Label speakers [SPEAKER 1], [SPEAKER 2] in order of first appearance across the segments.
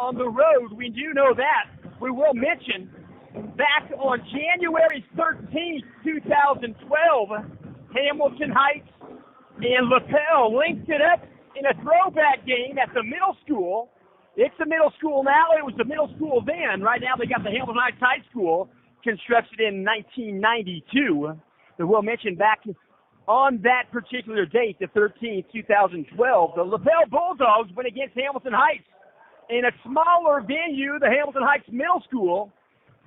[SPEAKER 1] on the road. We do know that. We will mention back on January 13th, 2012, Hamilton Heights and Lapel linked it up in a throwback game at the middle school. It's the middle school now. It was the middle school then. Right now they got the Hamilton Heights High School, constructed in 1992. But we'll mention back on that particular date, the 13th, 2012, the Lapel Bulldogs went against Hamilton Heights in a smaller venue, the Hamilton Heights Middle School.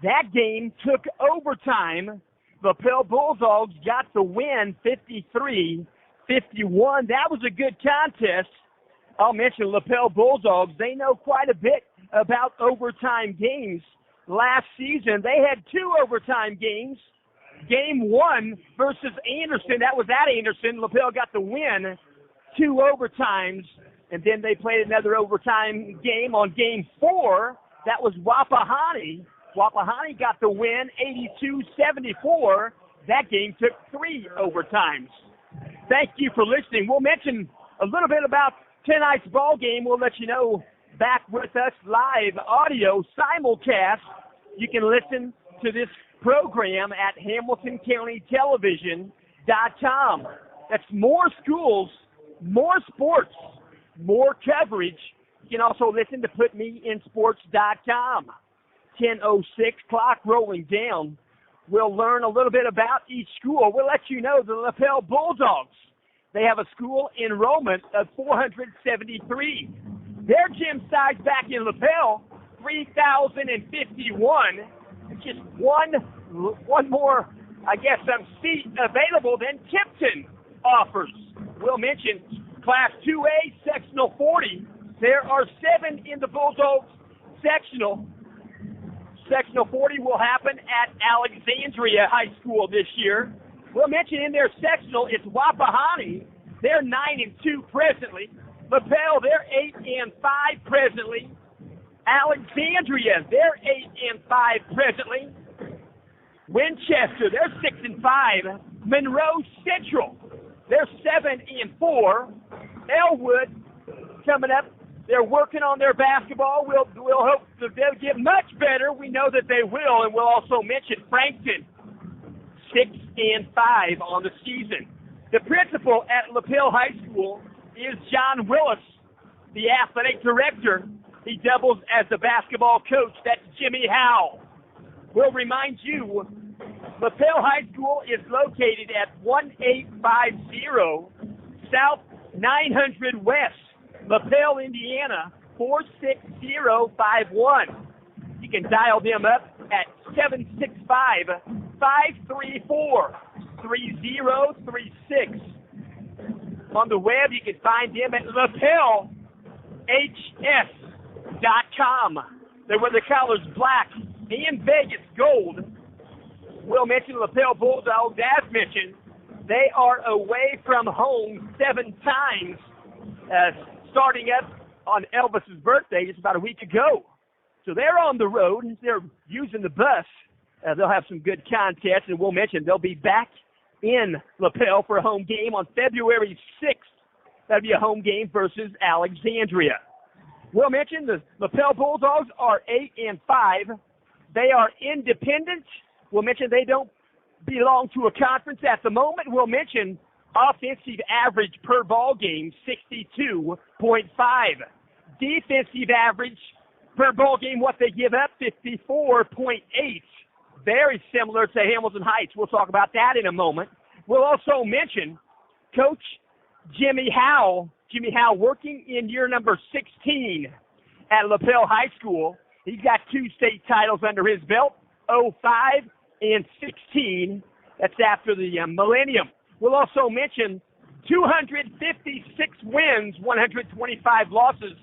[SPEAKER 1] That game took overtime. Lapel Bulldogs got the win 53-51. That was a good contest. I'll mention Lapel Bulldogs. They know quite a bit about overtime games. Last season, they had 2 overtime games. Game 1 versus Anderson. That was at Anderson. Lapel got the win, 2 overtimes. And then they played another overtime game on Game 4. That was Wapahani. Wapahani got the win, 82-74. That game took 3 overtimes. Thank you for listening. We'll mention a little bit about tonight's ball game. We'll let you know back with us live audio simulcast. You can listen to this program at HamiltonCountyTelevision.com. That's more schools, more sports, more coverage. You can also listen to PutMeInSports.com. 10:06, clock rolling down. We'll learn a little bit about each school. We'll let you know the Lapel Bulldogs. They have a school enrollment of 473. Their gym size back in Lapel, 3,051. It's just one more, seat available than Tipton offers. We'll mention Class 2A, Sectional 40. There are 7 in the Bulldogs sectional. Sectional 40 will happen at Alexandria High School this year. We'll mention in their sectional, it's Wapahani. They're 9-2 presently. Lapel, they're 8-5 presently. Alexandria, they're 8-5 presently. Winchester, they're 6-5. Monroe Central, they're 7-4. Elwood coming up. They're working on their basketball. We'll hope that they'll get much better. We know that they will, and we'll also mention Frankton, 6-5 on the season. The principal at Lapel High School is John Willis, the athletic director. He doubles as the basketball coach. That's Jimmy Howe. We'll remind you, Lapel High School is located at 1850 South 900 West, Lapel, Indiana, 46051. You can dial them up at 765-534-3036. On the web, you can find them at lapelhs.com. They wear the colors black and Vegas gold. We'll mention Lapel Bulldogs, as mentioned. They are away from home 7 times, starting up on Elvis's birthday just about a week ago. So they're on the road. They're using the bus. They'll have some good contests, and we'll mention they'll be back in Lapel for a home game on February 6th. That'll be a home game versus Alexandria. We'll mention the Lapel Bulldogs are 8-5. They are independent. We'll mention they don't belong to a conference at the moment. We'll mention offensive average per ball game, 62.5. Defensive average per ball game, what they give up, 54.8. Very similar to Hamilton Heights. We'll talk about that in a moment. We'll also mention Coach Jimmy Howe. Jimmy Howe working in year number 16 at Lapel High School. He's got 2 state titles under his belt, 05 and 16. That's after the millennium. We'll also mention 256 wins, 125 losses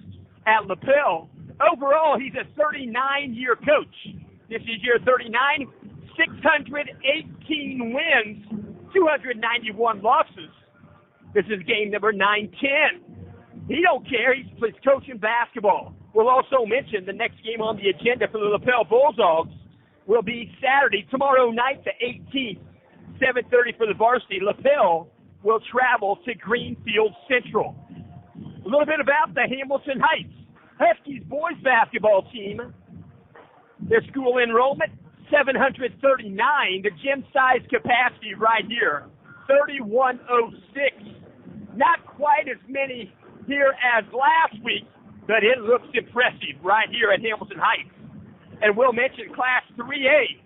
[SPEAKER 1] at Lapel. Overall, he's a 39-year coach. This is year 39, 618 wins, 291 losses. This is game number 910. He don't care. He's coaching basketball. We'll also mention the next game on the agenda for the Lapel Bulldogs will be Saturday, tomorrow night, the 18th, 7:30 for the varsity. Lapel will travel to Greenfield Central. A little bit about the Hamilton Heights Huskies boys basketball team, their school enrollment, 739. The gym size capacity right here, 3106. Not quite as many here as last week, but it looks impressive right here at Hamilton Heights. And we'll mention Class 3A,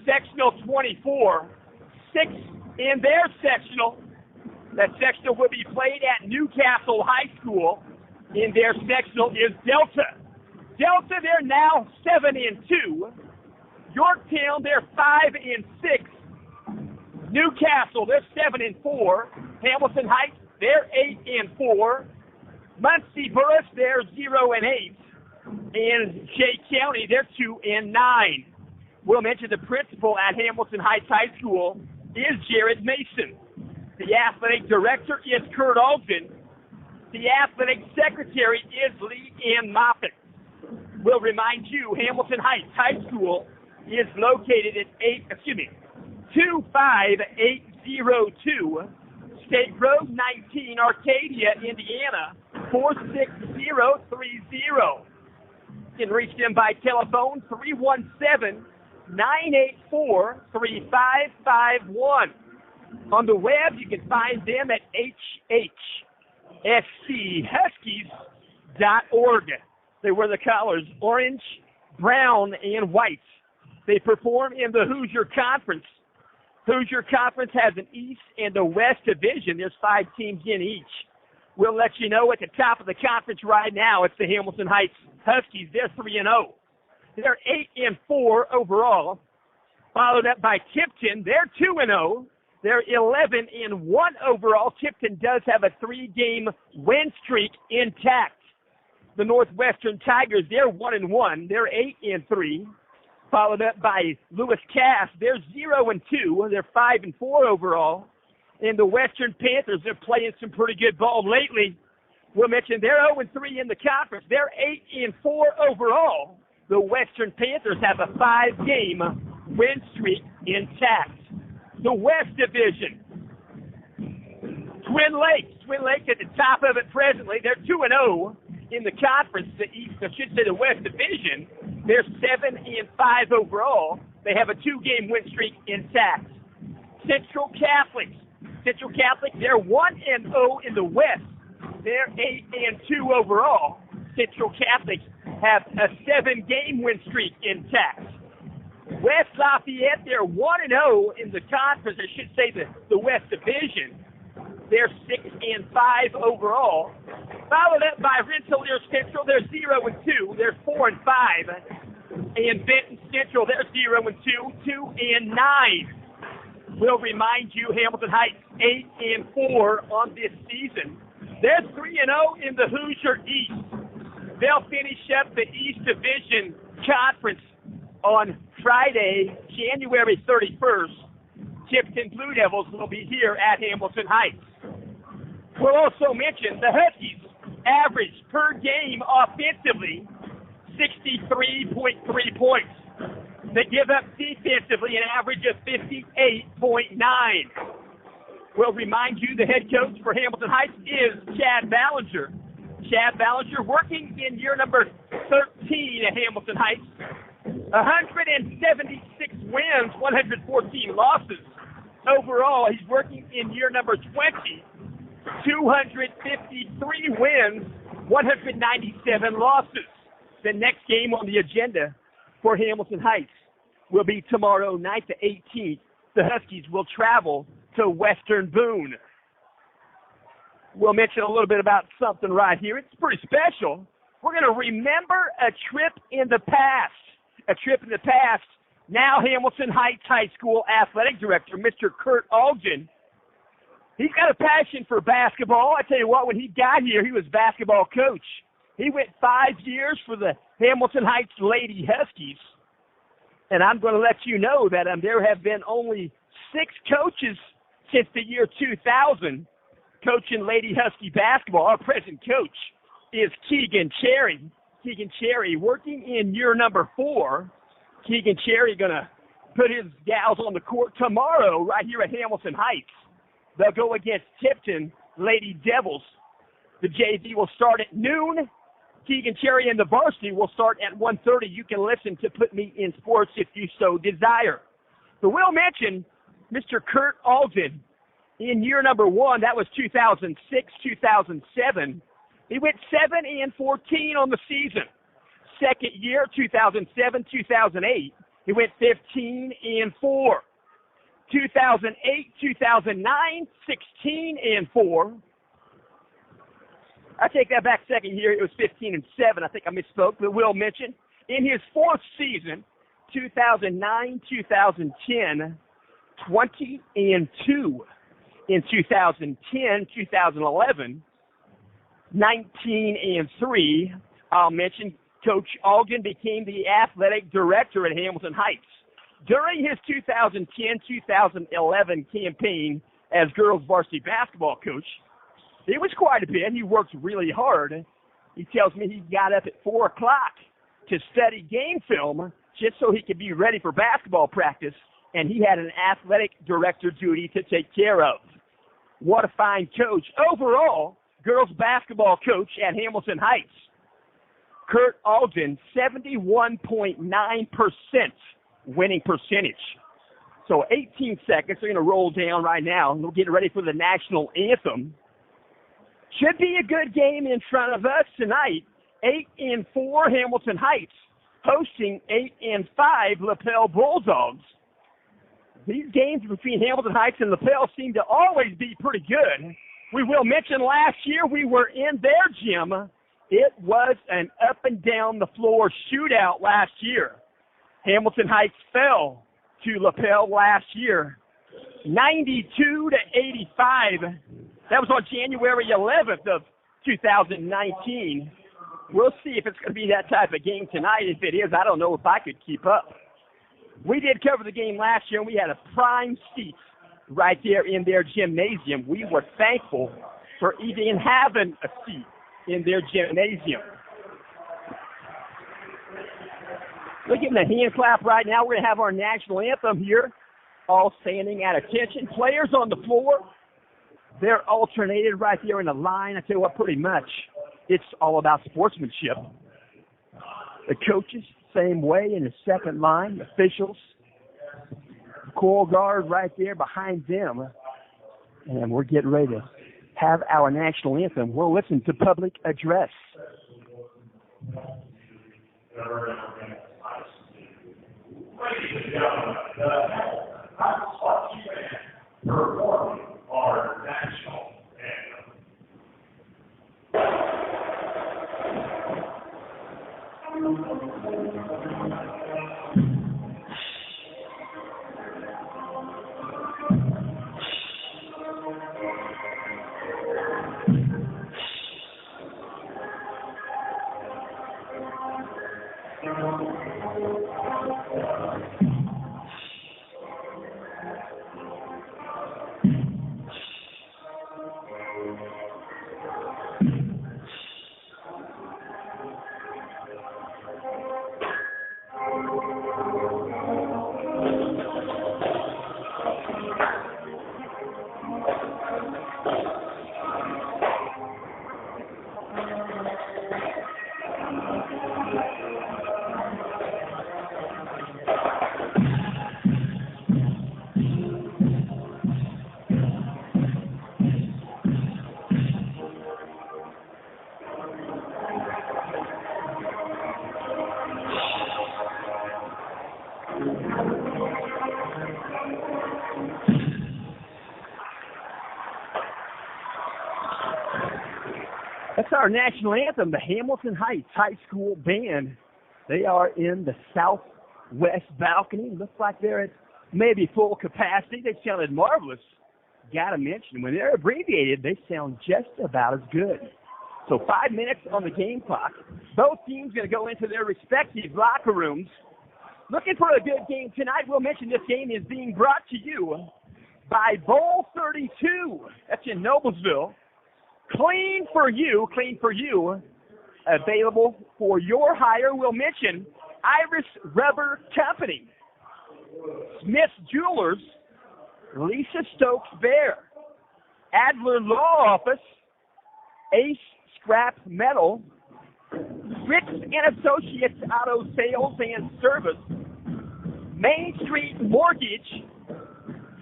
[SPEAKER 1] sectional 24, 6 in their sectional. That sectional will be played at Newcastle High School. In their sectional is Delta. Delta, they're now 7-2. Yorktown, they're 5-6. Newcastle, they're 7-4. Hamilton Heights, they're 8-4. Muncie Burris, they're 0-8. And Jay County, they're 2-9. We'll mention the principal at Hamilton Heights High School is Jared Mason. The athletic director is Kurt Alden. The athletic secretary is Lee Ann Moffitt. We'll remind you, Hamilton Heights High School is located at 25802 State Road 19, Arcadia, Indiana, 46030. You can reach them by telephone, 317-984-3551. On the web, you can find them at IHSAA They wear the colors orange, brown, and white. They perform in the Hoosier Conference. Hoosier Conference has an East and a West division. There's 5 teams in each. We'll let you know at the top of the conference right now, it's the Hamilton Heights Huskies. They're 3-0. They're 8-4 overall, followed up by Tipton. They're 2-0. They're 11-1 overall. Tipton does have a 3-game win streak intact. The Northwestern Tigers, they're 1-1. They're 8-3. Followed up by Lewis Cass. They're 0-2. They're 5-4 overall. And the Western Panthers are playing some pretty good ball lately. We'll mention they're 0-3 in the conference. They're 8-4 overall. The Western Panthers have a 5-game win streak intact. The West Division. Twin Lakes at the top of it presently. They're 2-0 in the conference. The West Division. They're 7-5 overall. They have a 2-game win streak intact. Central Catholic, they're 1-0 in the West. They're 8-2 overall. Central Catholics have a 7-game win streak intact. West Lafayette, they're 1-0 in the conference. The West Division. They're 6-5 overall. Followed up by Rensselaer Central, they're 0-2. They're 4-5. And Benton Central, they're 0-2, 2-9. We'll remind you, Hamilton Heights 8-4 on this season. They're 3-0 in the Hoosier East. They'll finish up the East Division Conference on Friday, January 31st. Tipton Blue Devils will be here at Hamilton Heights. We'll also mention the Huskies average per game offensively 63.3 points. They give up defensively an average of 58.9. We'll remind you the head coach for Hamilton Heights is Chad Ballinger. Chad Ballinger working in year number 13 at Hamilton Heights. 176 wins, 114 losses. Overall, he's working in year number 20. 253 wins, 197 losses. The next game on the agenda for Hamilton Heights will be tomorrow night, the 18th. The Huskies will travel to Western Boone. We'll mention a little bit about something right here. It's pretty special. We're going to remember a trip in the past. A trip in the past. Now Hamilton Heights High School Athletic Director, Mr. Kurt Alden. He's got a passion for basketball. I tell you what, when he got here, he was basketball coach. He went 5 years for the Hamilton Heights Lady Huskies. And I'm going to let you know that there have been only 6 coaches since the year 2000 coaching Lady Husky basketball. Our present coach is Keegan Cherry. Keegan Cherry working in year number 4. Keegan Cherry going to put his gals on the court tomorrow right here at Hamilton Heights. They'll go against Tipton Lady Devils. The JV will start at noon. Keegan Cherry and the varsity will start at 1:30. You can listen to Put Me in Sports if you so desire. But we'll mention Mr. Kurt Alden in year number 1. That was 2006, 2007. He went 7-14 on the season. Second year, 2007, 2008. He went 15-4. 2008, 2009, 16-4. I take that back. Second year, it was 15-7. I think I misspoke, but we'll mention in his fourth season, 2009, 2010, 20-2. In 2010, 2011, 19-3. I'll mention Coach Alden became the athletic director at Hamilton Heights. During his 2010-2011 campaign as girls varsity basketball coach, it was quite a bit. He worked really hard. He tells me he got up at 4 o'clock to study game film just so he could be ready for basketball practice, and he had an athletic director duty to take care of. What a fine coach. Overall, girls basketball coach at Hamilton Heights. Kurt Alden, 71.9% winning percentage. So 18 seconds. We're going to roll down right now. We'll get ready for the national anthem. Should be a good game in front of us tonight. 8-4 Hamilton Heights hosting 8-5 Lapel Bulldogs. These games between Hamilton Heights and Lapel seem to always be pretty good. We will mention last year we were in their gym. It was an up and down the floor shootout last year. Hamilton Heights fell to Lapel last year, 92-85. That was on January 11th of 2019. We'll see if it's going to be that type of game tonight. If it is, I don't know if I could keep up. We did cover the game last year, and we had a prime seat right there in their gymnasium. We were thankful for even having a seat in their gymnasium. We're giving a hand clap right now. We're going to have our national anthem here, all standing at attention. Players on the floor, they're alternated right there in a line. I tell you what, pretty much, it's all about sportsmanship. The coaches, same way in the second line. Officials, coral guard right there behind them. And we're getting ready to have our national anthem. We'll listen to public address.
[SPEAKER 2] Ladies and gentlemen, the Heights Varsity Band performing our national anthem.
[SPEAKER 1] That's our national anthem, the Hamilton Heights High School Band. They are in the southwest balcony. Looks like they're at maybe full capacity. They sounded marvelous. Got to mention, when they're abbreviated, they sound just about as good. So 5 minutes on the game clock. Both teams going to go into their respective locker rooms. Looking for a good game tonight. We'll mention this game is being brought to you by Bowl 32. That's in Noblesville. Clean for you, available for your hire. We'll mention Iris Rubber Company, Smith Jewelers, Lisa Stokes Bear, Adler Law Office, Ace Scrap Metal, Rich and Associates Auto Sales and Service, Main Street Mortgage,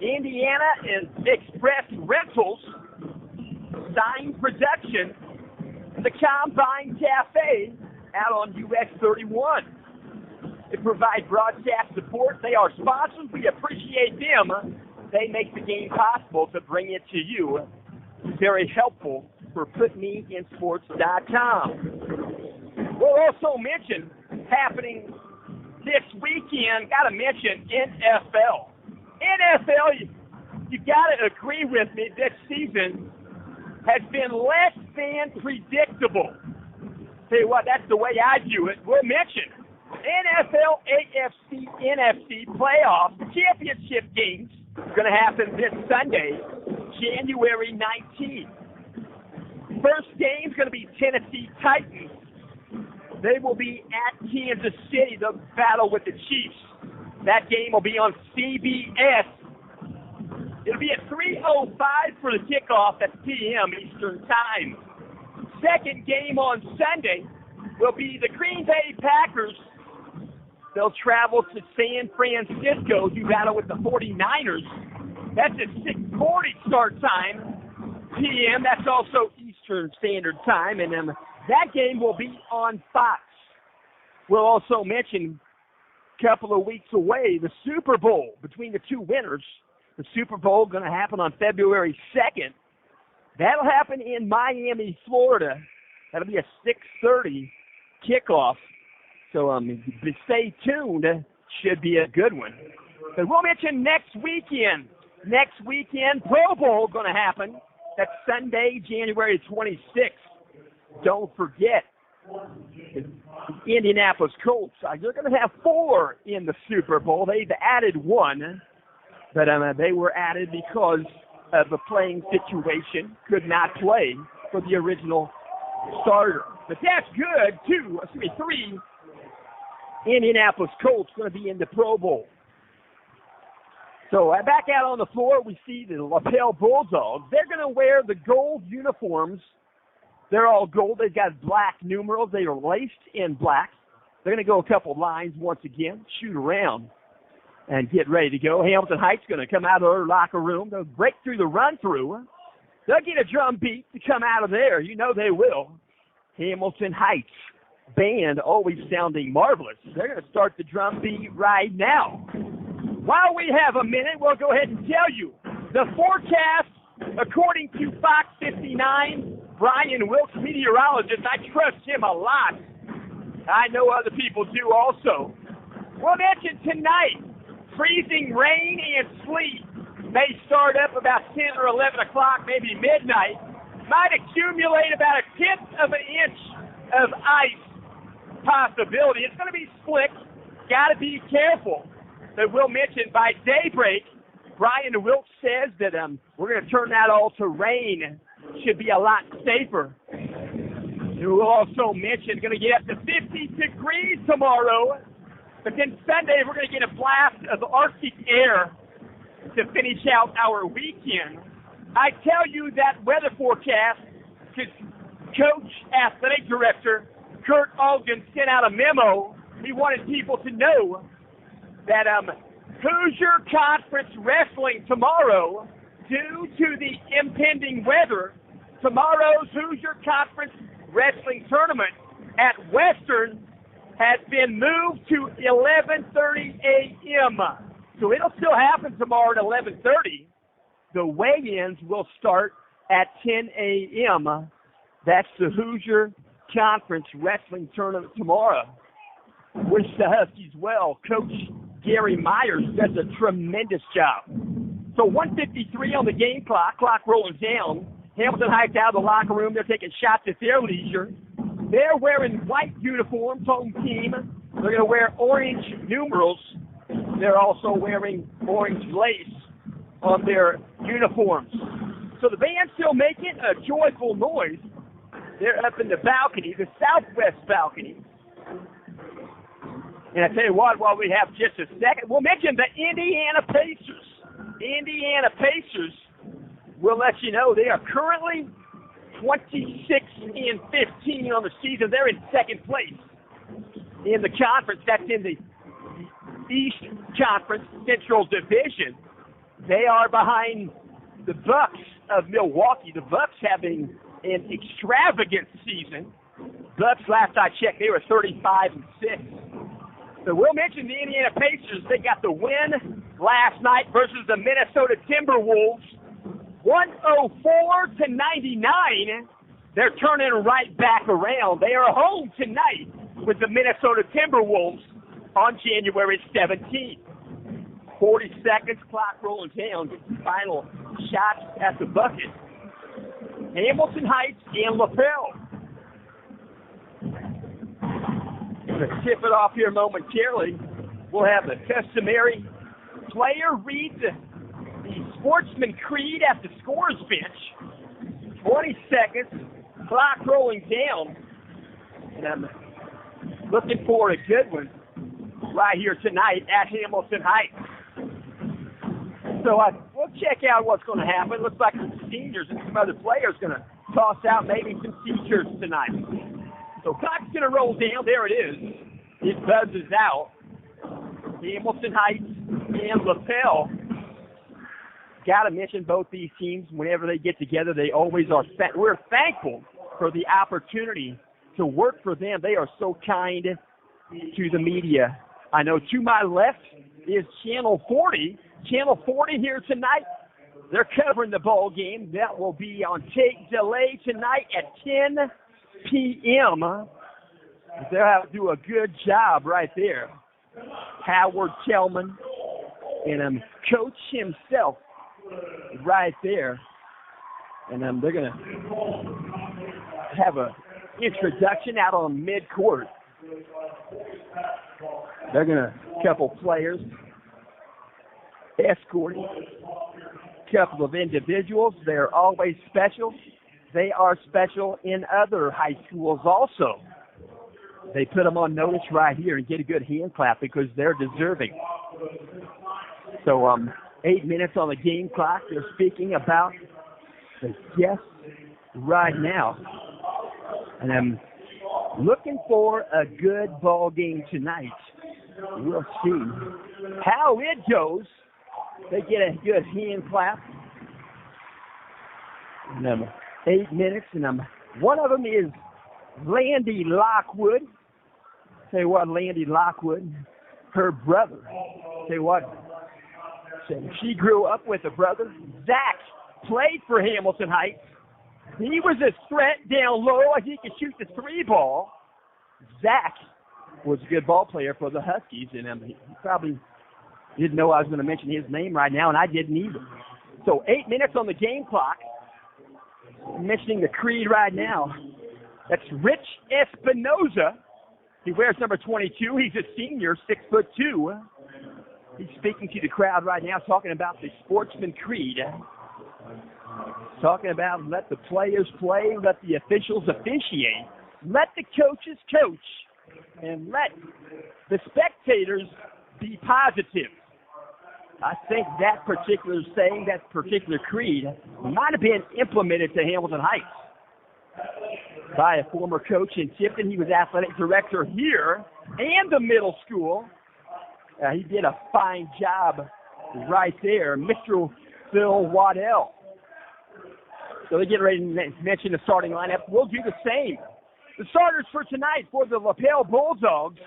[SPEAKER 1] Indiana is Express Rentals, Sign Production, and the Combine Cafe out on US 31. They provide broadcast support. They are sponsors. We appreciate them. They make the game possible to bring it to you. Very helpful for PutMeInSports.com. We'll also mention happening this weekend, got to mention NFL. NFL, you got to agree with me, this season has been less than predictable. Tell you what, that's the way I view it. We'll mention NFL, AFC, NFC playoffs, championship games going to happen this Sunday, January 19th. First game's going to be Tennessee Titans. They will be at Kansas City to battle with the Chiefs. That game will be on CBS. It'll be at 3:05 for the kickoff at p.m. Eastern Time. Second game on Sunday will be the Green Bay Packers. They'll travel to San Francisco to battle with the 49ers. That's at 6:40 start time p.m. That's also Eastern Standard Time. And that game will be on Fox. We'll also mention a couple of weeks away, the Super Bowl between the two winners. The Super Bowl going to happen on February 2nd. That'll happen in Miami, Florida. That'll be a 6:30 kickoff. So stay tuned. Should be a good one. But we'll mention next weekend. Next weekend, Pro Bowl going to happen. That's Sunday, January 26th. Don't forget, the Indianapolis Colts. You're going to have 4 in the Super Bowl. They've added 1, but they were added because of the playing situation. Could not play for the original starter. But that's good, 3 Indianapolis Colts going to be in the Pro Bowl. So back out on the floor, we see the Lapel Bulldogs. They're going to wear the gold uniforms. They're all gold. They've got black numerals. They are laced in black. They're going to go a couple lines once again, shoot around, and get ready to go. Hamilton Heights going to come out of their locker room. They'll break through the run-through. They'll get a drum beat to come out of there. You know they will. Hamilton Heights band always sounding marvelous. They're going to start the drum beat right now. While we have a minute, we'll go ahead and tell you the forecast according to Fox 59. Brian Wilkes, meteorologist. I trust him a lot. I know other people do also. We'll mention tonight, freezing rain and sleet may start up about 10 or 11 o'clock, maybe midnight. Might accumulate about 1/10 of an inch of ice possibility. It's going to be slick. Got to be careful. But we'll mention by daybreak, Brian Wilkes says that we're going to turn that all to rain. Should be a lot safer. We'll also mention going to get up to 50 degrees tomorrow. But then Sunday, we're going to get a blast of Arctic air to finish out our weekend. I tell you that weather forecast because Coach Athletic Director Kurt Algen sent out a memo. He wanted people to know that Hoosier Conference Wrestling tomorrow, due to the impending weather, tomorrow's Hoosier Conference Wrestling Tournament at Western has been moved to 11:30 a.m. So it'll still happen tomorrow at 11:30. The weigh-ins will start at 10 a.m. That's the Hoosier Conference Wrestling Tournament tomorrow. Wish the Huskies well. Coach Gary Myers does a tremendous job. So 1:53 on the game clock rolling down. Hamilton Heights out of the locker room. They're taking shots at their leisure. They're wearing white uniforms, home team. They're going to wear orange numerals. They're also wearing orange lace on their uniforms. So the band's still making a joyful noise. They're up in the balcony, the southwest balcony. And I tell you what, while we have just a second, we'll mention the Indiana Pacers. Indiana Pacers, we'll let you know they are currently 26 6-15 on the season. They're in second place in the conference. That's in the East Conference Central Division. They are behind the Bucks of Milwaukee. The Bucks having an extravagant season. Bucks, last I checked, they were 35-6. So we'll mention the Indiana Pacers. They got the win last night versus the Minnesota Timberwolves, 104-99. They're turning right back around. They are home tonight with the Minnesota Timberwolves on January 17th. 40 seconds, clock rolling down. Final shots at the bucket. Hamilton Heights and Lapel. Going to tip it off here momentarily. We'll have the customary player read the sportsman creed at the scorer's bench. 20 seconds, clock rolling down. And I'm looking for a good one right here tonight at Hamilton Heights. So we'll check out what's going to happen. Looks like some seniors and some other players going to toss out maybe some teachers tonight. So clock's going to roll down. There it is. It buzzes out. Hamilton Heights and Lapel. Got to mention both these teams. Whenever they get together, they always are. We're thankful for the opportunity to work for them. They are so kind to the media. I know to my left is Channel 40. Channel 40 here tonight. They're covering the ball game. That will be on tape delay tonight at 10 p.m. They'll have to do a good job right there. Howard Kellman and coach himself right there. And they're going to have a introduction out on midcourt. They're going to, couple players escorting, couple of individuals. They're always special. They are special in other high schools also. They put them on notice right here and get a good hand clap because they're deserving. So 8 minutes on the game clock. They're speaking about the guests right now. And I'm looking for a good ball game tonight. We'll see how it goes. They get a good hand clap. And 8 minutes, and one of them is Landy Lockwood. Tell you what, Landy Lockwood, her brother. Tell you what, she grew up with a brother. Zach played for Hamilton Heights. He was a threat down low. He could shoot the three ball. Zach was a good ball player for the Huskies, and he probably didn't know I was going to mention his name right now, and I didn't either. So 8 minutes on the game clock. I'm mentioning the creed right now. That's Rich Espinoza. He wears number 22. He's a senior, 6'2". He's speaking to the crowd right now, talking about the sportsman creed. Talking about let the players play, let the officials officiate, let the coaches coach, and let the spectators be positive. I think that particular saying, that particular creed, might have been implemented to Hamilton Heights by a former coach in Tipton. He was athletic director here and the middle school. He did a fine job right there, Mr. Phil Waddell. So they get ready to mention the starting lineup. We'll do the same. The starters for tonight for the Lapel Bulldogs.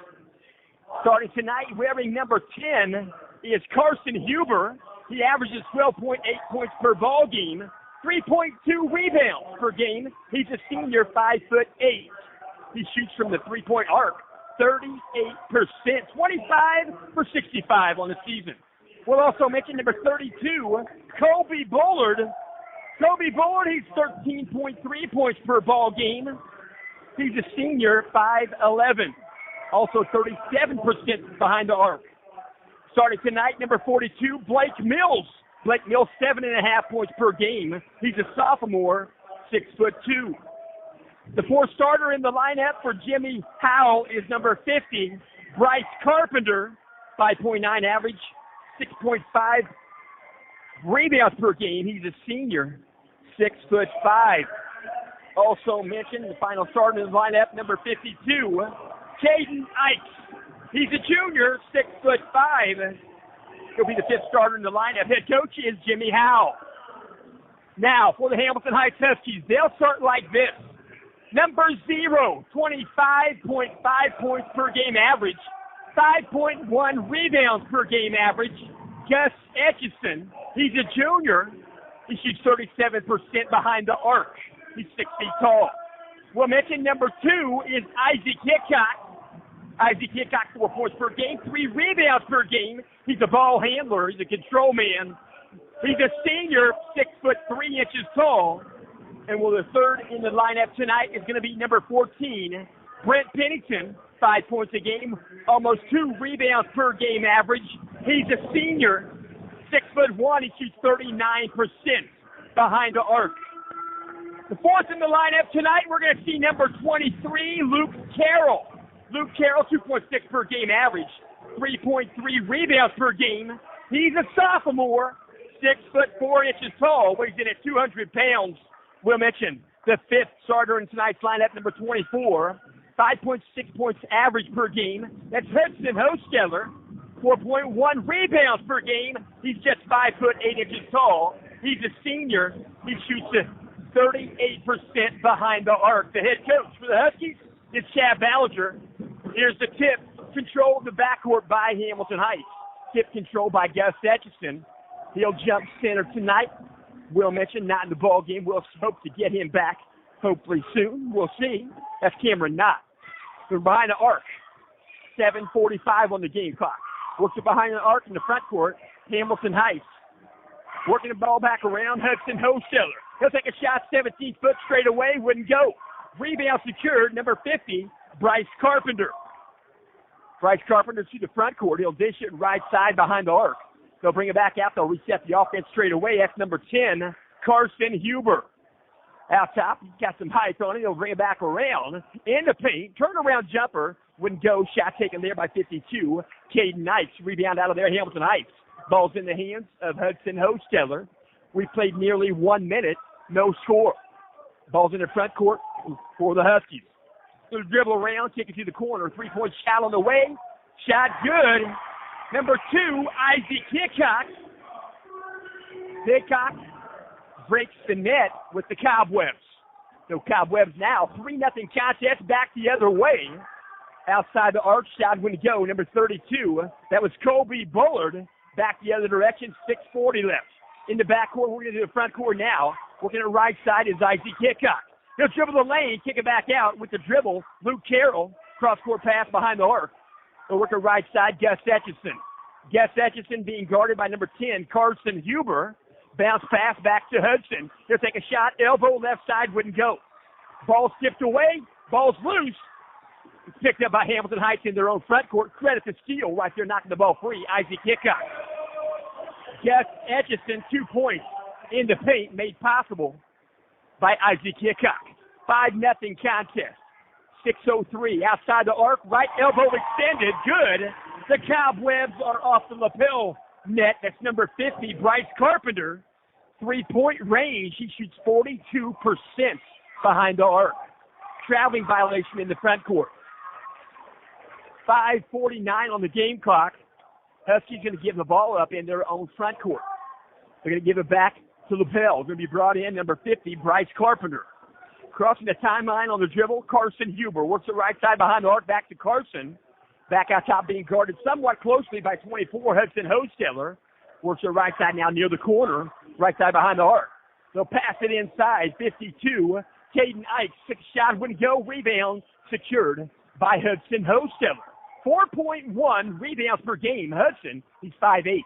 [SPEAKER 1] Starting tonight, wearing number 10 is Carson Huber. He averages 12.8 points per ball game, 3.2 rebounds per game. He's a senior, 5'8". He shoots from the three-point arc, 38%, 25 for 65 on the season. We'll also mention number 32, Kobe Bullard. Kobe Bullard, he's 13.3 points per ball game. He's a senior, 5'11", also 37% behind the arc. Starting tonight, number 42, Blake Mills. Blake Mills, 7.5 points per game. He's a sophomore, 6'2". The fourth starter in the lineup for Jimmy Howell is number 50, Bryce Carpenter, 5.9 average, 6.5 rebounds per game. He's a senior, 6'5". Also mentioned the final starter in the lineup, number 52, Caden Ikes. He's a junior, 6'5". He'll be the fifth starter in the lineup. Head coach is Jimmy Howell. Now, for the Hamilton Heights Huskies, they'll start like this. Number 0, 25.5 points per game average, 5.1 rebounds per game average, Gus Etchison. He's a junior. He shoots 37% behind the arc. He's 6 feet tall. We'll mention number 2 is Isaac Hickok. Isaac Hickok, 4 points per game, 3 rebounds per game. He's a ball handler. He's a control man. He's a senior, 6'3" tall. And well, the third in the lineup tonight is going to be number 14, Brent Pennington, 5 points a game, almost 2 rebounds per game average. He's a senior, 6'1". He shoots 39% behind the arc. The fourth in the lineup tonight, we're going to see number 23, Luke Carroll. Luke Carroll, 2.6 per game average, 3.3 rebounds per game. He's a sophomore, 6'4" tall, weighs in at 200 pounds. We'll mention the fifth starter in tonight's lineup, number 24, 5.6 points average per game. That's Hudson Hosteller, 4.1 rebounds per game. He's just 5'8" tall. He's a senior. He shoots 38% behind the arc. The head coach for the Huskies is Chad Ballinger. Here's the tip. Control of the backcourt by Hamilton Heights. Tip control by Gus Etchison. He'll jump center tonight. We'll mention not in the ball game. We'll hope to get him back hopefully soon. We'll see. That's Cameron Knott. They're behind the arc. 7:45 on the game clock. Works it behind the arc in the front court. Hamilton Heights. Working the ball back around. Hudson Hosteller. He'll take a shot 17 foot straight away. Wouldn't go. Rebound secured. Number 50, Bryce Carpenter. Bryce Carpenter to the front court. He'll dish it right side behind the arc. They'll bring it back out. They'll reset the offense straight away. That's number 10, Carson Huber. Out top, he's got some height on it. He'll bring it back around in the paint. Turnaround jumper wouldn't go. Shot taken there by 52. Caden Knights. Rebound out of there, Hamilton Heights. Ball's in the hands of Hudson Hosteller. We played nearly 1 minute. No score. Ball's in the front court for the Huskies. They'll dribble around, kick it to the corner. 3-point shot on the way. Shot good. Number 2, Isaac Hickok. Hickok breaks the net with the Cobwebs. So Cobwebs now, 3-0 contest, back the other way. Outside the arc, shot wouldn't go. Number 32, that was Colby Bullard. Back the other direction, 6:40 left. In the backcourt, we're going to do the front court now. Working the right side is Isaac Hickok. He'll dribble the lane, kick it back out with the dribble. Luke Carroll, cross-court pass behind the arc. They'll work the right side, Gus Etchison. Gus Etchison being guarded by number 10, Carson Huber. Bounce pass back to Hudson. He'll take a shot, elbow left side, wouldn't go. Ball skipped away, ball's loose. It's picked up by Hamilton Heights in their own front court. Credit to Steele right there knocking the ball free, Isaac Hickok. Gus Etchison, 2 points in the paint, made possible by Isaac Hickok. 5-0 contest. 6:03 outside the arc, right elbow extended, good. The Cobwebs are off the lapel net. That's number 50, Bryce Carpenter. 3-point range. He shoots 42% behind the arc. Traveling violation in the front court. 5:49 on the game clock. Huskies going to give the ball up in their own front court. They're going to give it back to Lapel. Going to be brought in, number 50, Bryce Carpenter. Crossing the timeline on the dribble, Carson Huber. Works the right side behind the arc, back to Carson. Back out top being guarded somewhat closely by 24, Hudson Hosteller. Works the right side now near the corner, right side behind the arc. They'll pass it inside, 52, Caden Ike. 6 shot, wouldn't go, rebound secured by Hudson Hosteller. 4.1 rebounds per game. Hudson, he's 5'8".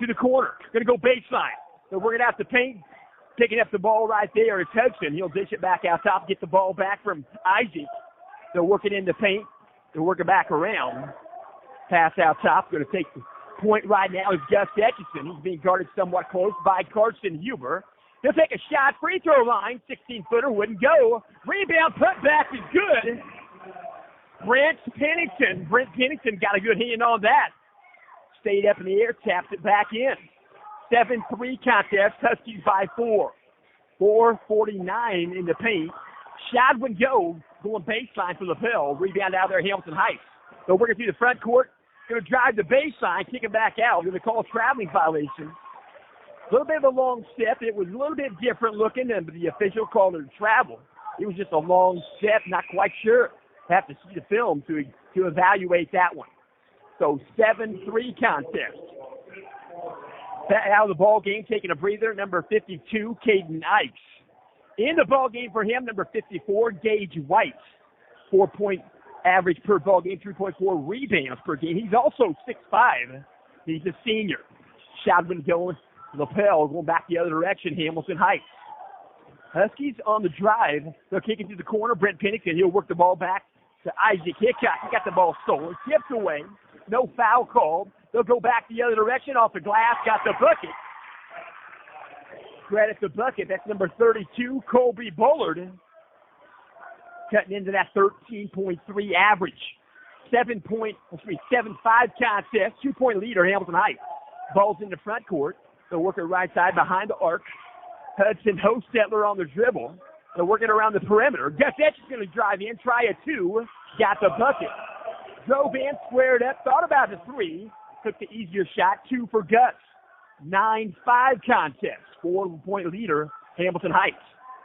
[SPEAKER 1] To the corner, going to go baseline. They're working out the paint. Picking up the ball right there is Hudson. He'll dish it back out top, get the ball back from Isaac. They're working in the paint. They're working back around. Pass out top. Going to take the point right now is Gus Etchison. He's being guarded somewhat close by Carson Huber. He'll take a shot. Free throw line. 16-footer. Wouldn't go. Rebound put back is good. Brent Pennington got a good hand on that. Stayed up in the air. Tapped it back in. 7-3 contest. Huskies by 4. 4:49 in the paint. Shadwin go, going baseline for Lapel. Rebound out there, Hamilton Heights. So working through the front court. Going to drive the baseline, kick it back out. Going to call a traveling violation. A little bit of a long step. It was a little bit different looking, and the official called it a travel. It was just a long step, not quite sure. Have to see the film to evaluate that one. So 7-3 contest. Out of the ball game, taking a breather, number 52, Caden Ikes. In the ball game for him, number 54, Gage White. 4-point average per ball game, 3.4 rebounds per game. He's also 6'5". He's a senior. Shadwin going, Lapel going back the other direction, Hamilton Heights. Huskies on the drive. They're kicking to the corner. Brent Pennington, he'll work the ball back to Isaac Hickok. He got the ball stolen, tipped away. No foul called. They'll go back the other direction off the glass. Got the bucket. Credit the bucket. That's number 32, Colby Bullard. Cutting into that 13.3 average. 7-5 contest. 2-point leader, Hamilton Heights. Ball's in the front court. They'll work it right side behind the arc. Hudson Hostetler on the dribble. They're working around the perimeter. Gus Etch is going to drive in, try a 2. Got the bucket. Drove in, squared up, thought about the 3. Took the easier shot, 2 for Gus. 9-5 contest. 4-point leader, Hamilton Heights.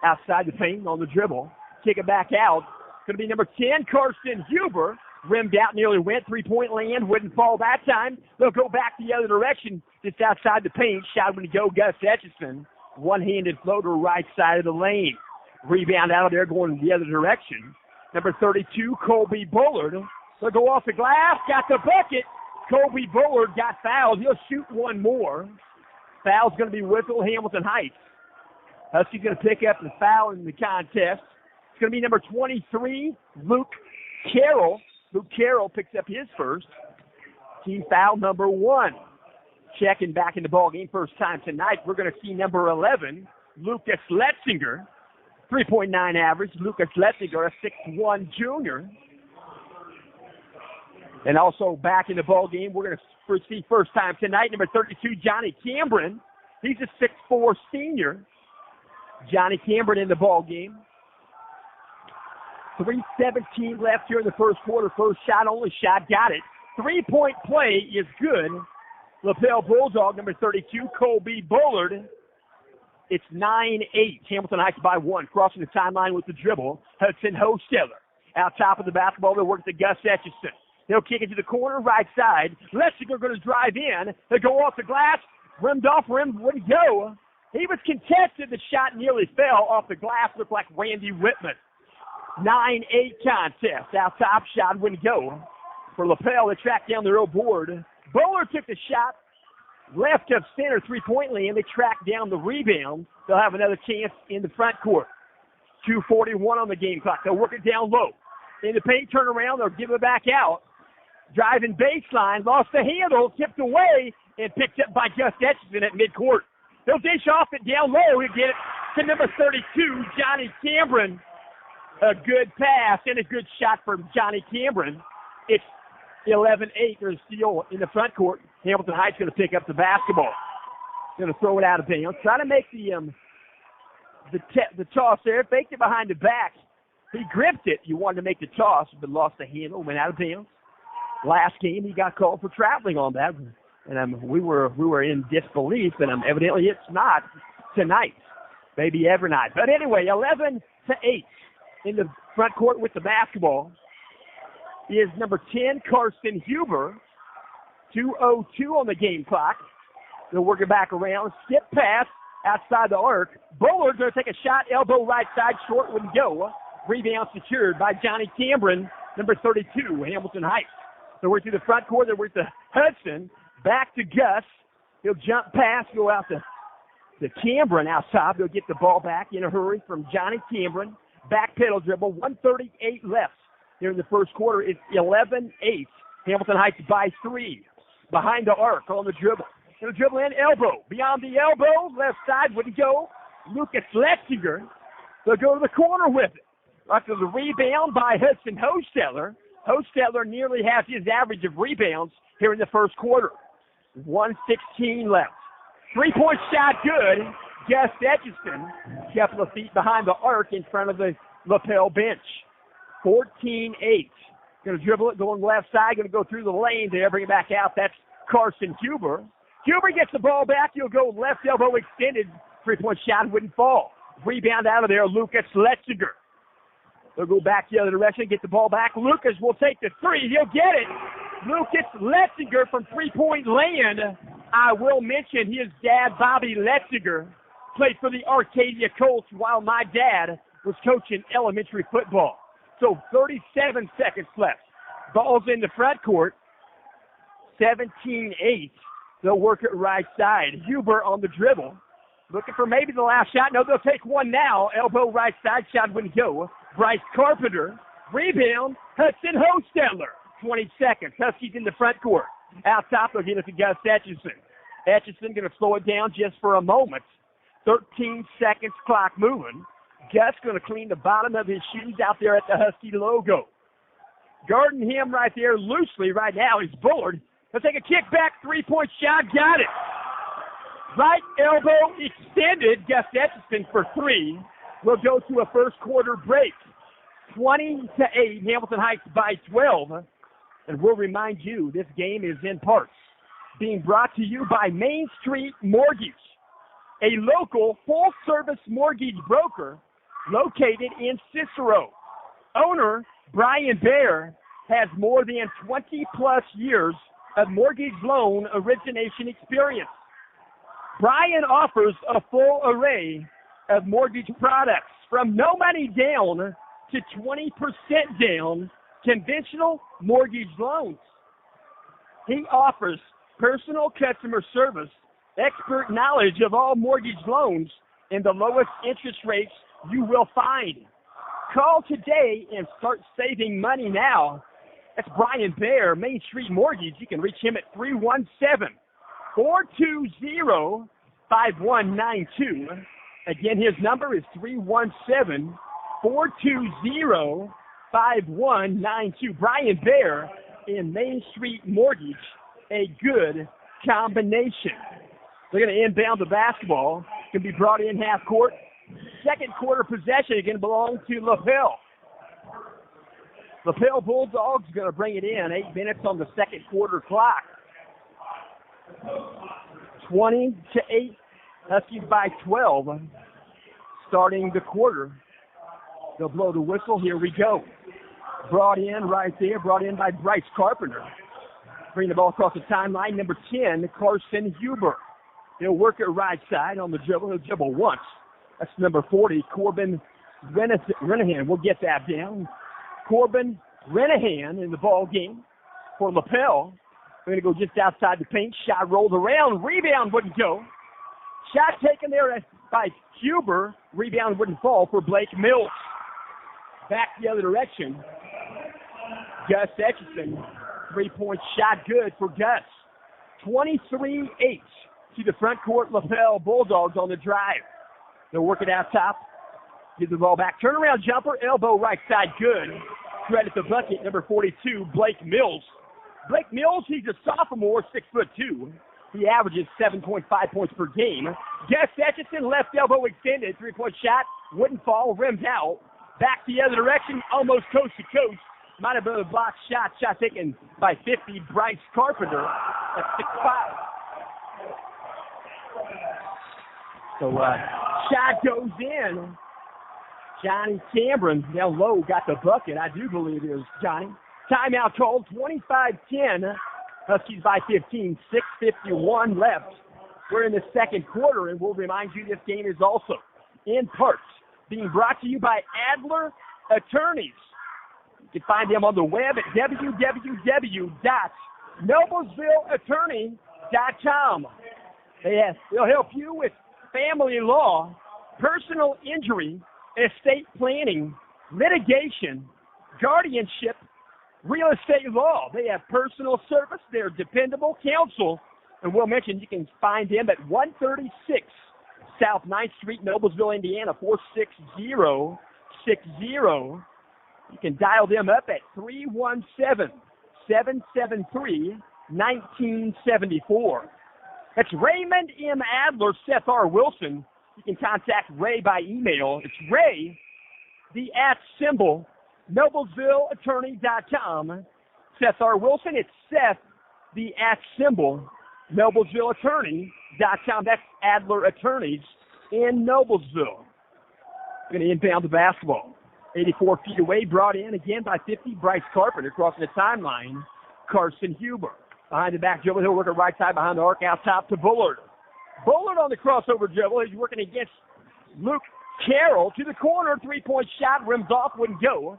[SPEAKER 1] Outside the paint on the dribble. Kick it back out. Going to be number 10, Karsten Huber. Rimmed out, nearly went. 3-point land, wouldn't fall that time. They'll go back the other direction, just outside the paint. Shot when to go, Gus Etchison. One-handed floater right side of the lane. Rebound out of there going the other direction. Number 32, Colby Bullard. They'll go off the glass, got the bucket. Colby Bullard got fouled. He'll shoot one more. Foul's going to be Whistle, Hamilton Heights. Huskies going to pick up the foul in the contest. It's going to be number 23, Luke Carroll. Luke Carroll picks up his first. Team foul number 1. Checking back in the ball game first time tonight. We're going to see number 11, Lucas Letzinger. 3.9 average. Lucas Letzinger, a 6'1 junior. And also back in the ball game, we're going to see first time tonight, number 32, Johnny Cameron. He's a 6'4 senior. Johnny Cameron in the ball game. 3:17 left here in the first quarter. First shot, only shot, got it. 3-point play is good. Lapel Bulldog, number 32, Colby Bullard. It's 9-8. Hamilton Heights by 1. Crossing the timeline with the dribble. Hudson Hostetler. Out top of the basketball, they'll work to Gus Etchison. They'll kick it to the corner, right side. Lessinger going to drive in. They go off the glass. Rimmed off, rim wouldn't go. He was contested. The shot nearly fell off the glass. Looked like Randy Whitman. 9-8 contest. Out top, shot wouldn't go. For Lapel, they tracked down their own board. Bullard took the shot. Left of center, 3-point land. They tracked down the rebound. They'll have another chance in the front court. 2:41 on the game clock. They'll work it down low. In the paint, turn around. They'll give it back out. Driving baseline. Lost the handle. Tipped away. And picked up by Gus Etchison at midcourt. They'll dish off it down low. He'll get it to number 32, Johnny Cameron. A good pass and a good shot from Johnny Cameron. It's 11-8. There's steal in the front court. Hamilton Heights going to pick up the basketball. Going to throw it out of bounds. Trying to make the toss there. Faked it behind the back. He gripped it. He wanted to make the toss, but lost the handle. Went out of bounds. Last game, he got called for traveling on that. And we were in disbelief, and evidently it's not tonight. Maybe every night. But anyway, 11-8 in the front court with the basketball is number 10, Karsten Huber. 2:02 on the game clock. They'll work it back around. Skip pass outside the arc. Bullard's going to take a shot. Elbow right side. Short wouldn't go. Rebound secured by Johnny Cameron, number 32, Hamilton Heights. So we're through the front court. They're with the Hudson. Back to Gus. He'll jump pass, go out to Cameron outside. They'll get the ball back in a hurry from Johnny Cameron. Back pedal dribble. 1:38 left here in the first quarter. It's 11-8. Hamilton Heights by 3. Behind the arc on the dribble. He'll dribble in, elbow. Beyond the elbow, left side wouldn't go. Lucas Letzinger. They'll go to the corner with it. After the rebound by Hudson Hostetler. Hostetler nearly has his average of rebounds here in the first quarter. 1:16 left. 3-point shot good. Gus Etchison, a couple of feet behind the arc in front of the Lapel bench. 14-8. Going to dribble it, going left side, going to go through the lane there, bring it back out. That's Carson Huber. Huber gets the ball back. He'll go left elbow extended. Three-point shot wouldn't fall. Rebound out of there, Lucas Letziger. They'll go back the other direction, get the ball back. Lucas will take the three. He'll get it. Lucas Letziger from three-point land. I will mention his dad, Bobby Letziger, played for the Arcadia Colts while my dad was coaching elementary football. So 37 seconds left. Ball's in the front court. 17-8. They'll work it right side. Huber on the dribble. Looking for maybe the last shot. No, they'll take one now. Elbow right side. Shot wouldn't go. Bryce Carpenter. Rebound. Hudson Hostetler. 20 seconds. Huskies in the front court. Out top, they'll get it to Gus Etchison. Etchison going to slow it down just for a moment. 13 seconds, clock moving. Gus going to clean the bottom of his shoes out there at the Husky logo. Guarding him right there loosely right now is Bullard. He'll take a kick back, three-point shot, got it. Right elbow extended, Gus Etchison for three. We'll go to a first quarter break. 20-8, Hamilton Heights by 12. And we'll remind you, this game is in parts being brought to you by Main Street Mortgage, a local full-service mortgage broker located in Cicero. Owner Brian Baer has more than 20-plus years of mortgage loan origination experience. Brian offers a full array of mortgage products from no money down to 20% down conventional mortgage loans. He offers personal customer service, expert knowledge of all mortgage loans, and the lowest interest rates you will find. Call today and start saving money now. That's Brian Baer, Main Street Mortgage. You can reach him at 317-420-5192. Again, his number is 317-420-5192. Brian Baer in Main Street Mortgage, a good combination. They're going to inbound the basketball. Can be brought in half court. Second quarter possession again belongs to Lapel. Lapel Bulldogs going to bring it in. 8 minutes on the second quarter clock. 20-8. Huskies by 12. Starting the quarter. They'll blow the whistle. Here we go. Brought in right there. Brought in by Bryce Carpenter. Bring the ball across the timeline. Number 10, Carson Huber. He'll work it right side on the dribble. He'll dribble once. That's number 40, Corbin Renahan. We'll get that down. Corbin Renahan in the ball game for Lapel. We're going to go just outside the paint. Shot rolled around. Rebound wouldn't go. Shot taken there by Huber. Rebound wouldn't fall for Blake Mills. Back the other direction. Gus Etchison. Three-point shot good for Gus. 23-8 to the front court. Lapel Bulldogs on the drive. They'll work it out top. Give the ball back. Turnaround jumper. Elbow right side good. Right at the bucket. Number 42, Blake Mills. Blake Mills, he's a sophomore, 6'2". He averages 7.5 points per game. Gus Etchison, left elbow extended. Three-point shot. Wouldn't fall. Rimmed out. Back the other direction. Almost coast to coast. Might have been a block shot. Shot taken by 50, Bryce Carpenter at 6'5". So, shot goes in. Johnny Cameron down low got the bucket. I do believe it was Johnny. Timeout called. 25-10. Huskies by 15. 6:51 left. We're in the second quarter, and we'll remind you this game is also in parts being brought to you by Adler Attorneys. You can find them on the web at www.noblesvilleattorney.com. They'll help you with family law, personal injury, estate planning, litigation, guardianship, real estate law. They have personal service. They're dependable counsel. And we'll mention you can find them at 136 South 9th Street, Noblesville, Indiana, 46060. You can dial them up at 317-773-1974. That's Raymond M. Adler, Seth R. Wilson. You can contact Ray by email. It's Ray, the @ NoblesvilleAttorney.com. Seth R. Wilson, it's Seth, the @ NoblesvilleAttorney.com. That's Adler Attorneys in Noblesville. Going to inbound the basketball. 84 feet away, brought in again by 50, Bryce Carpenter crossing the timeline. Carson Huber. Behind the back dribble, he'll work it right side behind the arc, out top to Bullard. Bullard on the crossover dribble. He's working against Luke Carroll to the corner. Three-point shot, rims off, wouldn't go.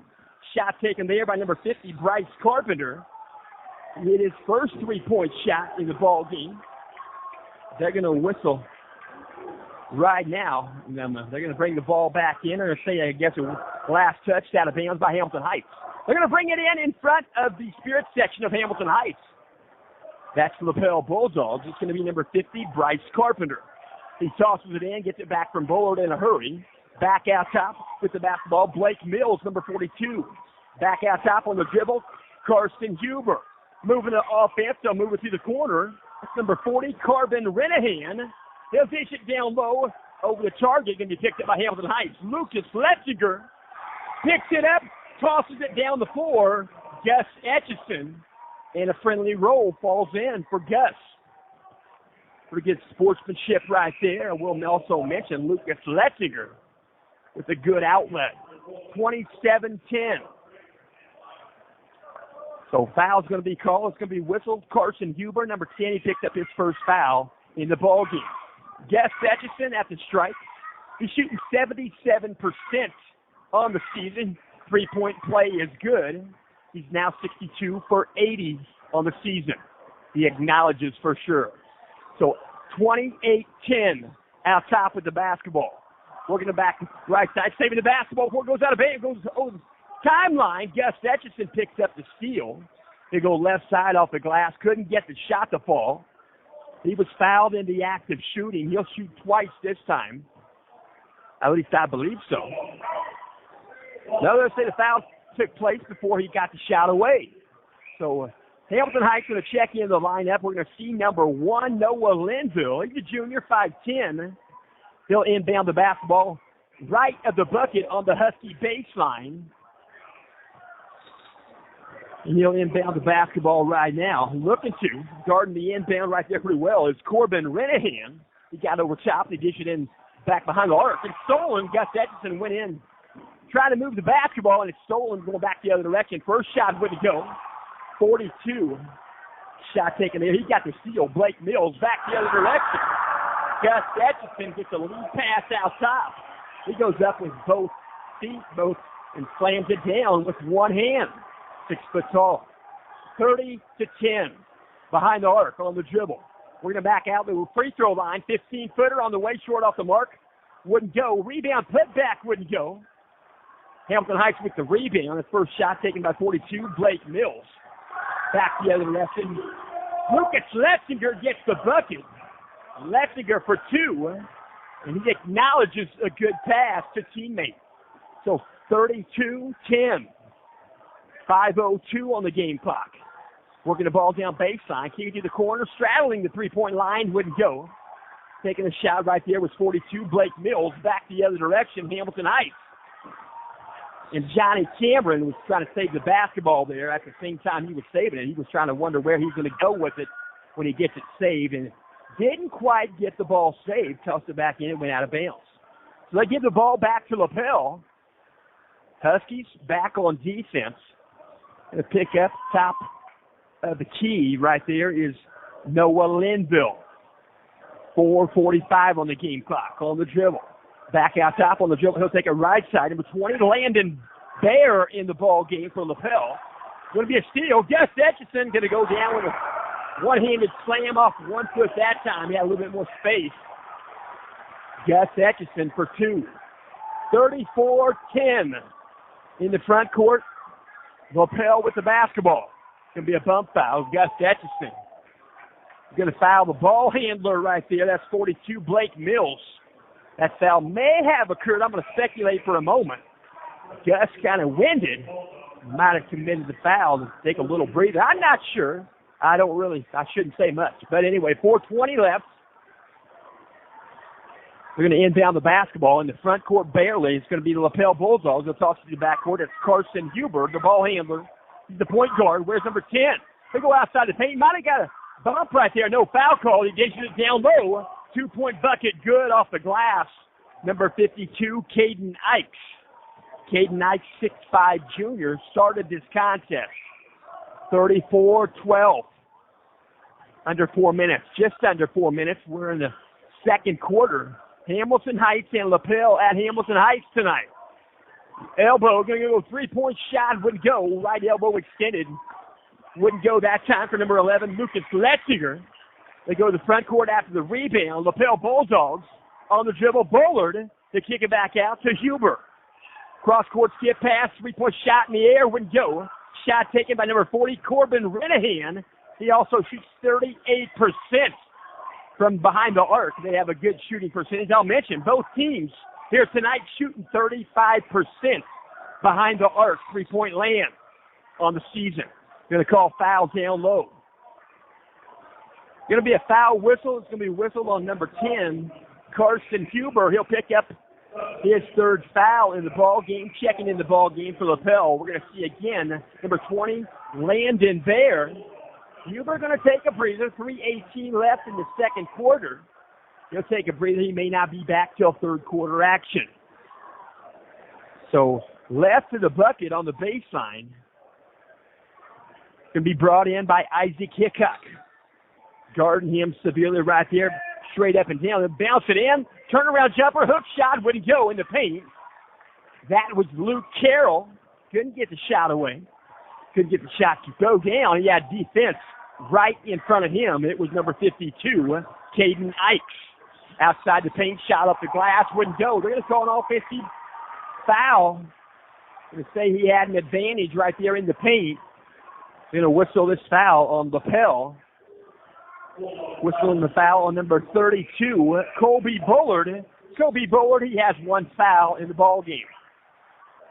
[SPEAKER 1] Shot taken there by number 50, Bryce Carpenter. He hit his first three-point shot in the ball game. They're going to whistle right now. They're going to bring the ball back in. They're going to say, I guess, a last touch out of bounds by Hamilton Heights. They're going to bring it in front of the Spirit section of Hamilton Heights. That's the Lapel Bulldogs. It's going to be number 50, Bryce Carpenter. He tosses it in, gets it back from Bullard in a hurry. Back out top with the basketball, Blake Mills, number 42. Back out top on the dribble, Carson Huber. Moving to offense, they'll move it to the corner. That's number 40, Carbon Renahan. He'll dish it down low over the target, going to be picked up by Hamilton Heights. Lucas Letzinger picks it up, tosses it down the floor. Gus Etchison, and a friendly roll falls in for Gus. Pretty good sportsmanship right there. We'll also mention Lucas Letzinger with a good outlet. 27-10. So foul's going to be called. It's going to be whistled. Carson Huber, number 10, he picked up his first foul in the ball game. Gus Etchison at the strike. He's shooting 77% on the season. Three-point play is good. He's now 62 for 80 on the season. He acknowledges for sure. So 28-10 out top with the basketball. Working the back right side, saving the basketball before it goes out of bounds. Goes over the timeline. Gus Etchison picks up the steal. They go left side off the glass. Couldn't get the shot to fall. He was fouled in the act of shooting. He'll shoot twice this time. At least I believe so. No, they'll say the foul took place before he got the shot away. So Hamilton Heights going to check in the lineup. We're going to see number 1, Noah Linville. He's a junior, 5'10". He'll inbound the basketball right of the bucket on the Husky baseline. And he'll inbound the basketball right now. Looking to guarding the inbound right there pretty well is Corbin Renahan. He got over top. They dish it in back behind the arc. It's stolen. Gus Etchison went in trying to move the basketball, and it's stolen going back the other direction. First shot wouldn't go. 42. Shot taken there. He got the steal. Blake Mills back the other direction. Gus Etchison gets a lead pass out top. He goes up with both feet, and slams it down with one hand. 6 foot tall. 30-10. Behind the arc on the dribble. We're going to back out the free throw line. 15-footer on the way, short off the mark. Wouldn't go. Rebound, put back, wouldn't go. Hamilton Heights with the rebound. The first shot taken by 42, Blake Mills. Back the other direction. Lucas Letzinger gets the bucket. Letzinger for 2. And he acknowledges a good pass to teammate. So 32-10. 5:02 on the game clock. Working the ball down baseline. Kicking to the corner. Straddling the three-point line. Wouldn't go. Taking a shot right there was 42, Blake Mills. Back the other direction, Hamilton Heights. And Johnny Cameron was trying to save the basketball there. At the same time he was saving it, he was trying to wonder where he's going to go with it when he gets it saved. And didn't quite get the ball saved. Tossed it back in and went out of bounds. So they give the ball back to Lapel. Huskies back on defense. And to pick up top of the key right there is Noah Linville. 4:45 on the game clock on the dribble. Back out top on the dribble. He'll take a right side. Number 20, Landon Bear in the ball game for Lapel. Going to be a steal. Gus Etchison going to go down with a one-handed slam off 1 foot that time. He had a little bit more space. Gus Etchison for 2. 34-10 in the front court. Lapel with the basketball. Going to be a bump foul. Gus Etchison going to foul the ball handler right there. That's 42, Blake Mills. That foul may have occurred. I'm going to speculate for a moment. Gus kind of winded. Might have committed the foul to take a little breather. I'm not sure. I shouldn't say much. But anyway, 4:20 left. They're going to inbound the basketball in the front court barely. It's going to be the Lapel Bulldogs. They'll toss it to the backcourt. It's Carson Huber, the ball handler. He's the point guard. Where's number 10? They go outside the paint. Might have got a bump right there. No foul call. He dishes it down low. 2-point bucket good off the glass. Number 52, Caden Ikes. Caden Ikes, 6'5 junior, started this contest. 34-12. Under 4 minutes. Just under 4 minutes. We're in the second quarter. Hamilton Heights and Lapel at Hamilton Heights tonight. Elbow, going to go 3-point shot, wouldn't go. Right elbow extended. Wouldn't go that time for number 11, Lucas Letziger. They go to the front court after the rebound. Lapel Bulldogs on the dribble. Bullard to kick it back out to Huber. Cross-court skip pass, 3-point shot in the air, wouldn't go. Shot taken by number 40, Corbin Renahan. He also shoots 38% from behind the arc. They have a good shooting percentage. I'll mention both teams here tonight shooting 35% behind the arc, 3-point land on the season. Going to call fouls down low. Going to be a foul whistle. It's going to be whistled on number 10, Carson Huber. He'll pick up his third foul in the ball game. Checking in the ball game for Lapel. We're going to see again number 20, Landon Bear. Huber going to take a breather. 3:18 left in the second quarter. He'll take a breather. He may not be back till third quarter action. So left to the bucket on the baseline. Going to be brought in by Isaac Hickok. Guarding him severely right there. Straight up and down. Then bounce it in. Turnaround jumper. Hook shot wouldn't go in the paint. That was Luke Carroll. Couldn't get the shot away. Couldn't get the shot to go down. He had defense right in front of him. It was number 52, Caden Ikes. Outside the paint, shot up the glass, wouldn't go. They're going to call an offensive foul. Going to say he had an advantage right there in the paint. They're going to whistle this foul on Lapel. Whistling the foul on number 32, Colby Bullard. Colby Bullard, he has one foul in the ball game.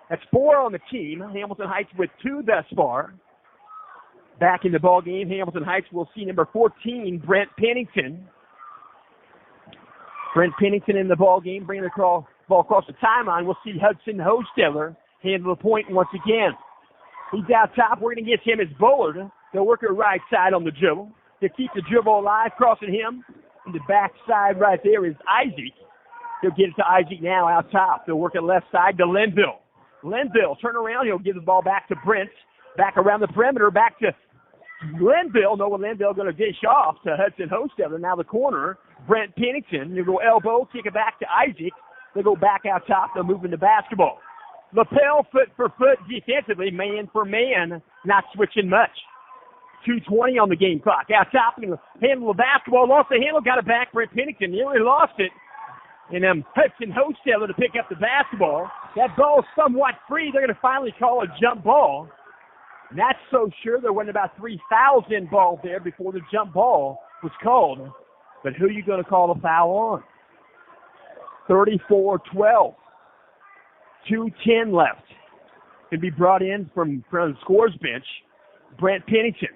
[SPEAKER 1] That's 4 on the team. Hamilton Heights with 2 thus far. Back in the ball game, Hamilton Heights will see number 14, Brent Pennington. Brent Pennington in the ball game, bringing the ball across the timeline. We'll see Hudson Hosteller handle the point once again. He's out top. We're going to get him as Bullard. They'll work it right side on the dribble. To keep the dribble alive, crossing him. And the back side right there is Isaac. He'll get it to Isaac now out top. They'll work it left side to Linville. Linville, turn around. He'll give the ball back to Brent. Back around the perimeter, back to Linville. Noah Linville going to dish off to Hudson Hosteller. Now the corner, Brent Pennington. They'll go elbow, kick it back to Isaac. They'll go back out top. They'll move into basketball. Lapel foot for foot defensively, man for man, not switching much. 2:20 on the game clock. Out top, handle the basketball, lost the handle, got it back. Brent Pennington nearly lost it. And Hudson Hosteller to pick up the basketball. That ball is somewhat free. They're going to finally call a jump ball. Not so sure. There wasn't about 3 fouls involved there before the jump ball was called. But who are you going to call the foul on? 34-12. 2:10 left. Can be brought in from the scores bench. Brent Pennington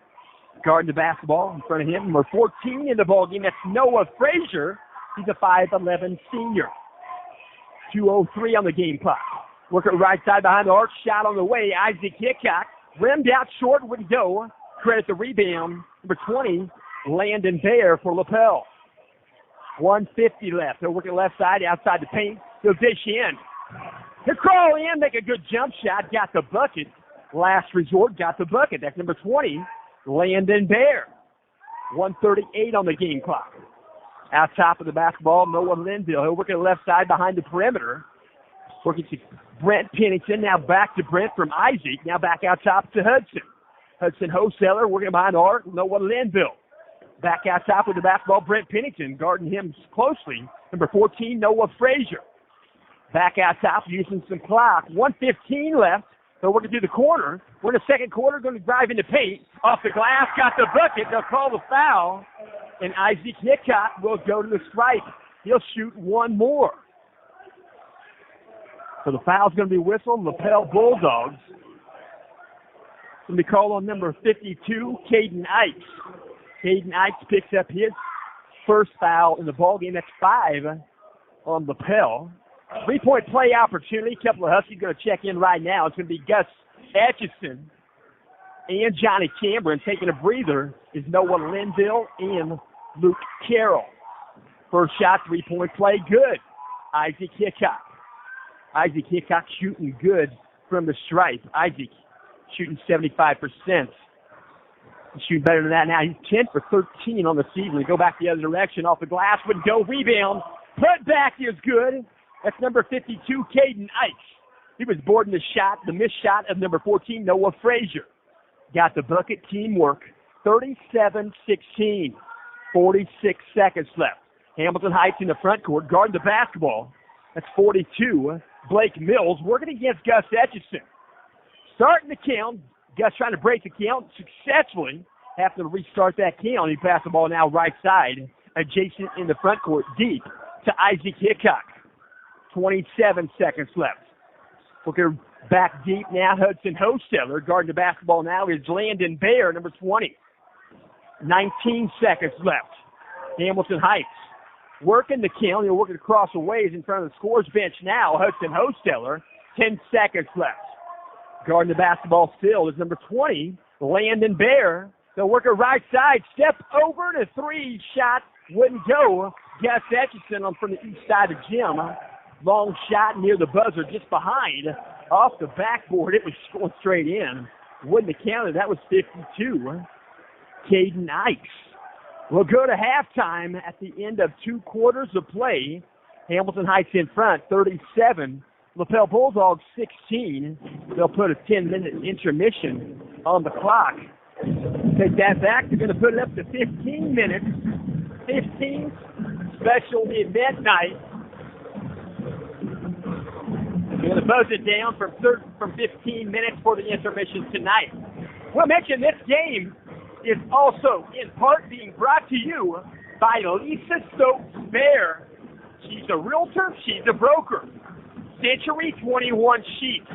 [SPEAKER 1] guarding the basketball in front of him. Number 14 in the ball game. That's Noah Frazier. He's a 5'11 senior. 2:03 on the game clock. Work it right side behind the arc. Shot on the way. Isaac Hickok rimmed out short. Wouldn't go. Credit the rebound. Number 20, Landon Bear for Lapel. 1:50 left. They'll work it left side outside the paint. They'll dish in. He'll crawl in, make a good jump shot. Got the bucket. Last resort, got the bucket. That's number 20, Landon Bear. 1:38 on the game clock. Out top of the basketball, Noah Linville. He'll work it left side behind the perimeter. Working to Brent Pennington. Now back to Brent from Isaac. Now back out top to Hudson. Hudson Hosteller working behind the arc. Noah Linville. Back out top with the basketball, Brent Pennington guarding him closely. Number 14, Noah Frazier. Back out top using some clock. 1:15 left. They're working through the corner. We're in the second quarter, going to drive into paint. Off the glass, got the bucket. They'll call the foul. And Isaac Hickok will go to the stripe. He'll shoot one more. So the foul's going to be whistled. Lapel Bulldogs. Going to be called on number 52, Caden Ikes. Caden Ikes picks up his first foul in the ballgame. That's 5 on Lapel. 3-point play opportunity. A couple of Huskies going to check in right now. It's going to be Gus Etchison and Johnny Cameron. Taking a breather is Noah Linville and Luke Carroll. First shot, 3-point play, good. Isaac Hickok. Isaac Hickok shooting good from the stripe. Isaac shooting 75%. He's shooting better than that now. He's 10 for 13 on the season. We go back the other direction. Off the glass would go. Rebound. Put back is good. That's number 52, Caden Ikes. He was boarding the missed shot of number 14, Noah Frazier. Got the bucket, teamwork. 37-16. 46 seconds left. Hamilton Heights in the front court, guarding the basketball. That's 42. Blake Mills working against Gus Etchison. Starting the count. Gus trying to break the count successfully. Having to restart that count. He passed the ball now right side. Adjacent in the front court, deep to Isaac Hickok. 27 seconds left. Looking back deep now, Hudson Hosteller. Guarding the basketball now is Landon Bear, number 20. 19 seconds left. Hamilton Heights working the count. He'll work it across the ways in front of the scorer's bench now. Hudson Hosteller. 10 seconds left. Guarding the basketball still is number 20, Landon Bear. They'll work it right side. Step over to 3 shot. Wouldn't go. Gus Etchison on from the east side of the gym. Long shot near the buzzer, just behind. Off the backboard, it was going straight in. Wouldn't have counted. That was 52. Caden Ikes. We'll go to halftime at the end of 2 quarters of play. Hamilton Heights in front, 37. Lapel Bulldogs, 16. They'll put a 10-minute intermission on the clock. Take that back. They're going to put it up to 15 minutes. 15 special event night. We're going to buzz it down from 15 minutes for the intermission tonight. We'll mention this game is also in part being brought to you by Lisa Stokes Bear. She's a realtor. She's a broker. Century 21 Sheets.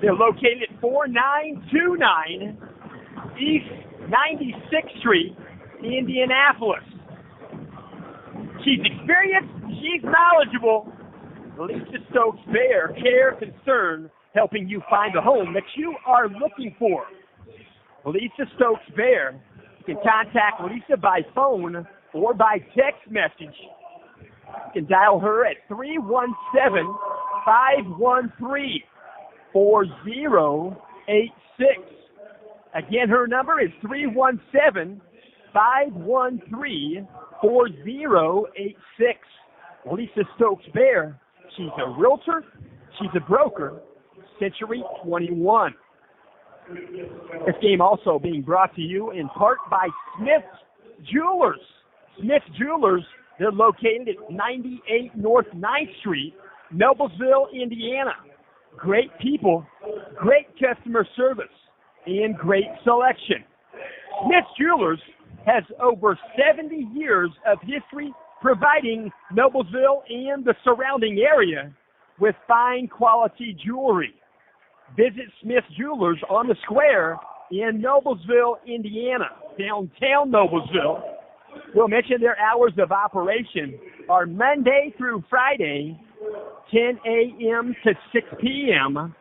[SPEAKER 1] They're located at 4929 East 96th Street, Indianapolis. She's experienced. She's knowledgeable. Lisa Stokes Bear, care, concern, helping you find the home that you are looking for. Lisa Stokes Bear. You can contact Lisa by phone or by text message. You can dial her at 317-513-4086. Again, her number is 317-513-4086. Lisa Stokes Bear. She's a realtor. She's a broker. Century 21. This game also being brought to you in part by Smith's Jewelers. Smith's Jewelers, they're located at 98 North 9th Street, Noblesville, Indiana. Great people, great customer service, and great selection. Smith's Jewelers has over 70 years of history providing Noblesville and the surrounding area with fine quality jewelry. Visit Smith's Jewelers on the square in Noblesville, Indiana, downtown Noblesville. We'll mention their hours of operation are Monday through Friday, 10 a.m. to 6 p.m.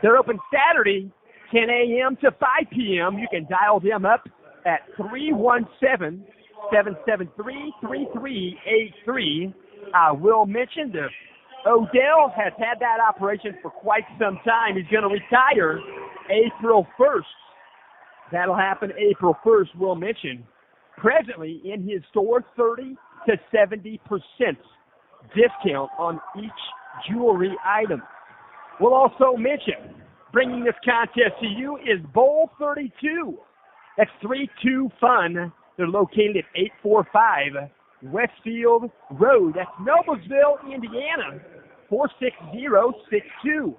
[SPEAKER 1] They're open Saturday, 10 a.m. to 5 p.m. You can dial them up at 317-773-3383. I will mention that Odell has had that operation for quite some time. He's going to retire April 1st. That'll happen April 1st, we'll mention. Presently in his store, 30 to 70% discount on each jewelry item. We'll also mention, bringing this contest to you is Bowl 32. That's 3-2 Fun. They're located at 845 Westfield Road. That's Noblesville, Indiana, 46062.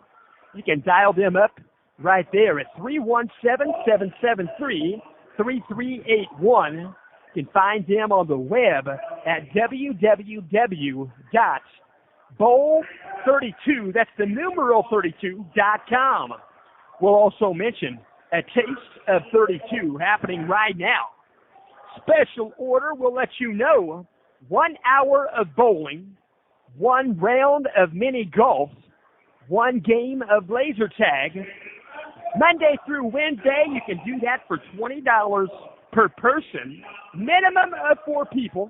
[SPEAKER 1] You can dial them up right there at 317-773-3381. You can find them on the web at www.bowl32, that's the numeral 32.com. We'll also mention a Taste of 32 happening right now. Special order will let you know 1 hour of bowling one round of mini golf, one game of laser tag. Monday through Wednesday, you can do that for $20 per person, minimum of 4 people.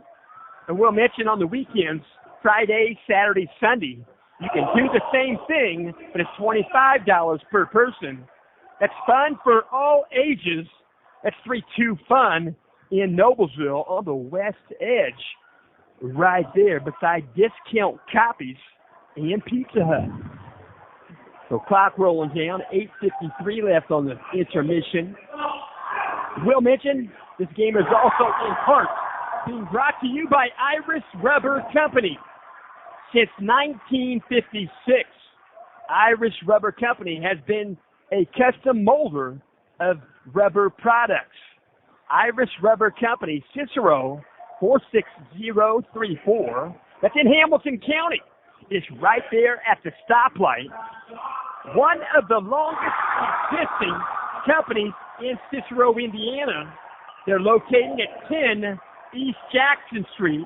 [SPEAKER 1] And we'll mention on the weekends, Friday, Saturday, Sunday, you can do the same thing, but it's $25 per person. That's fun for all ages. That's 3-2 Fun in Noblesville on the west edge, right there beside Discount Copies and Pizza Hut. So clock rolling down, 8:53 left on the intermission. We'll mention this game is also in part being brought to you by Irish Rubber Company. Since 1956, Irish Rubber Company has been a custom molder of rubber products. Irish Rubber Company, Cicero, 46034. That's in Hamilton County. It's right there at the stoplight. One of the longest existing companies in Cicero, Indiana. They're located at 10 East Jackson Street.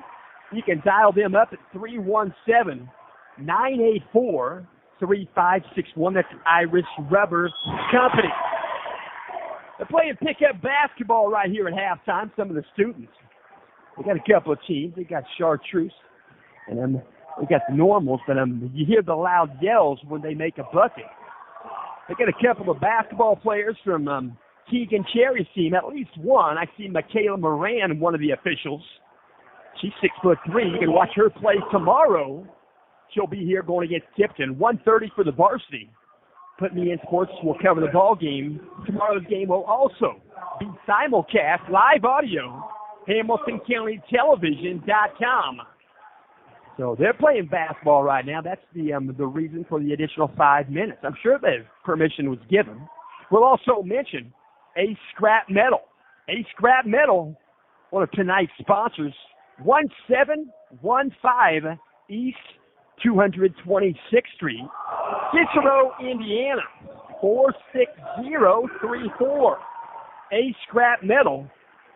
[SPEAKER 1] You can dial them up at 317-984-3561. That's Irish Rubber Company. They're playing pickup basketball right here at halftime, some of the students. They got a couple of teams. They got Chartreuse, and they got the normals, but you hear the loud yells when they make a bucket. They got a couple of basketball players from Keegan Cherry's team, at least one. I see Michaela Moran, one of the officials. She's 6'3". You can watch her play tomorrow. She'll be here going against Tipton. 1:30 for the varsity. Put Me In Sports will cover the ball game. Tomorrow's game will also be simulcast, live audio, HamiltonCountyTelevision.com. So they're playing basketball right now. That's the reason for the additional 5 minutes. I'm sure that permission was given. We'll also mention Ace Scrap Metal. Ace Scrap Metal, one of tonight's sponsors, 1715 East 226th Street, Cicero, Indiana, 46034. Ace Scrap Metal,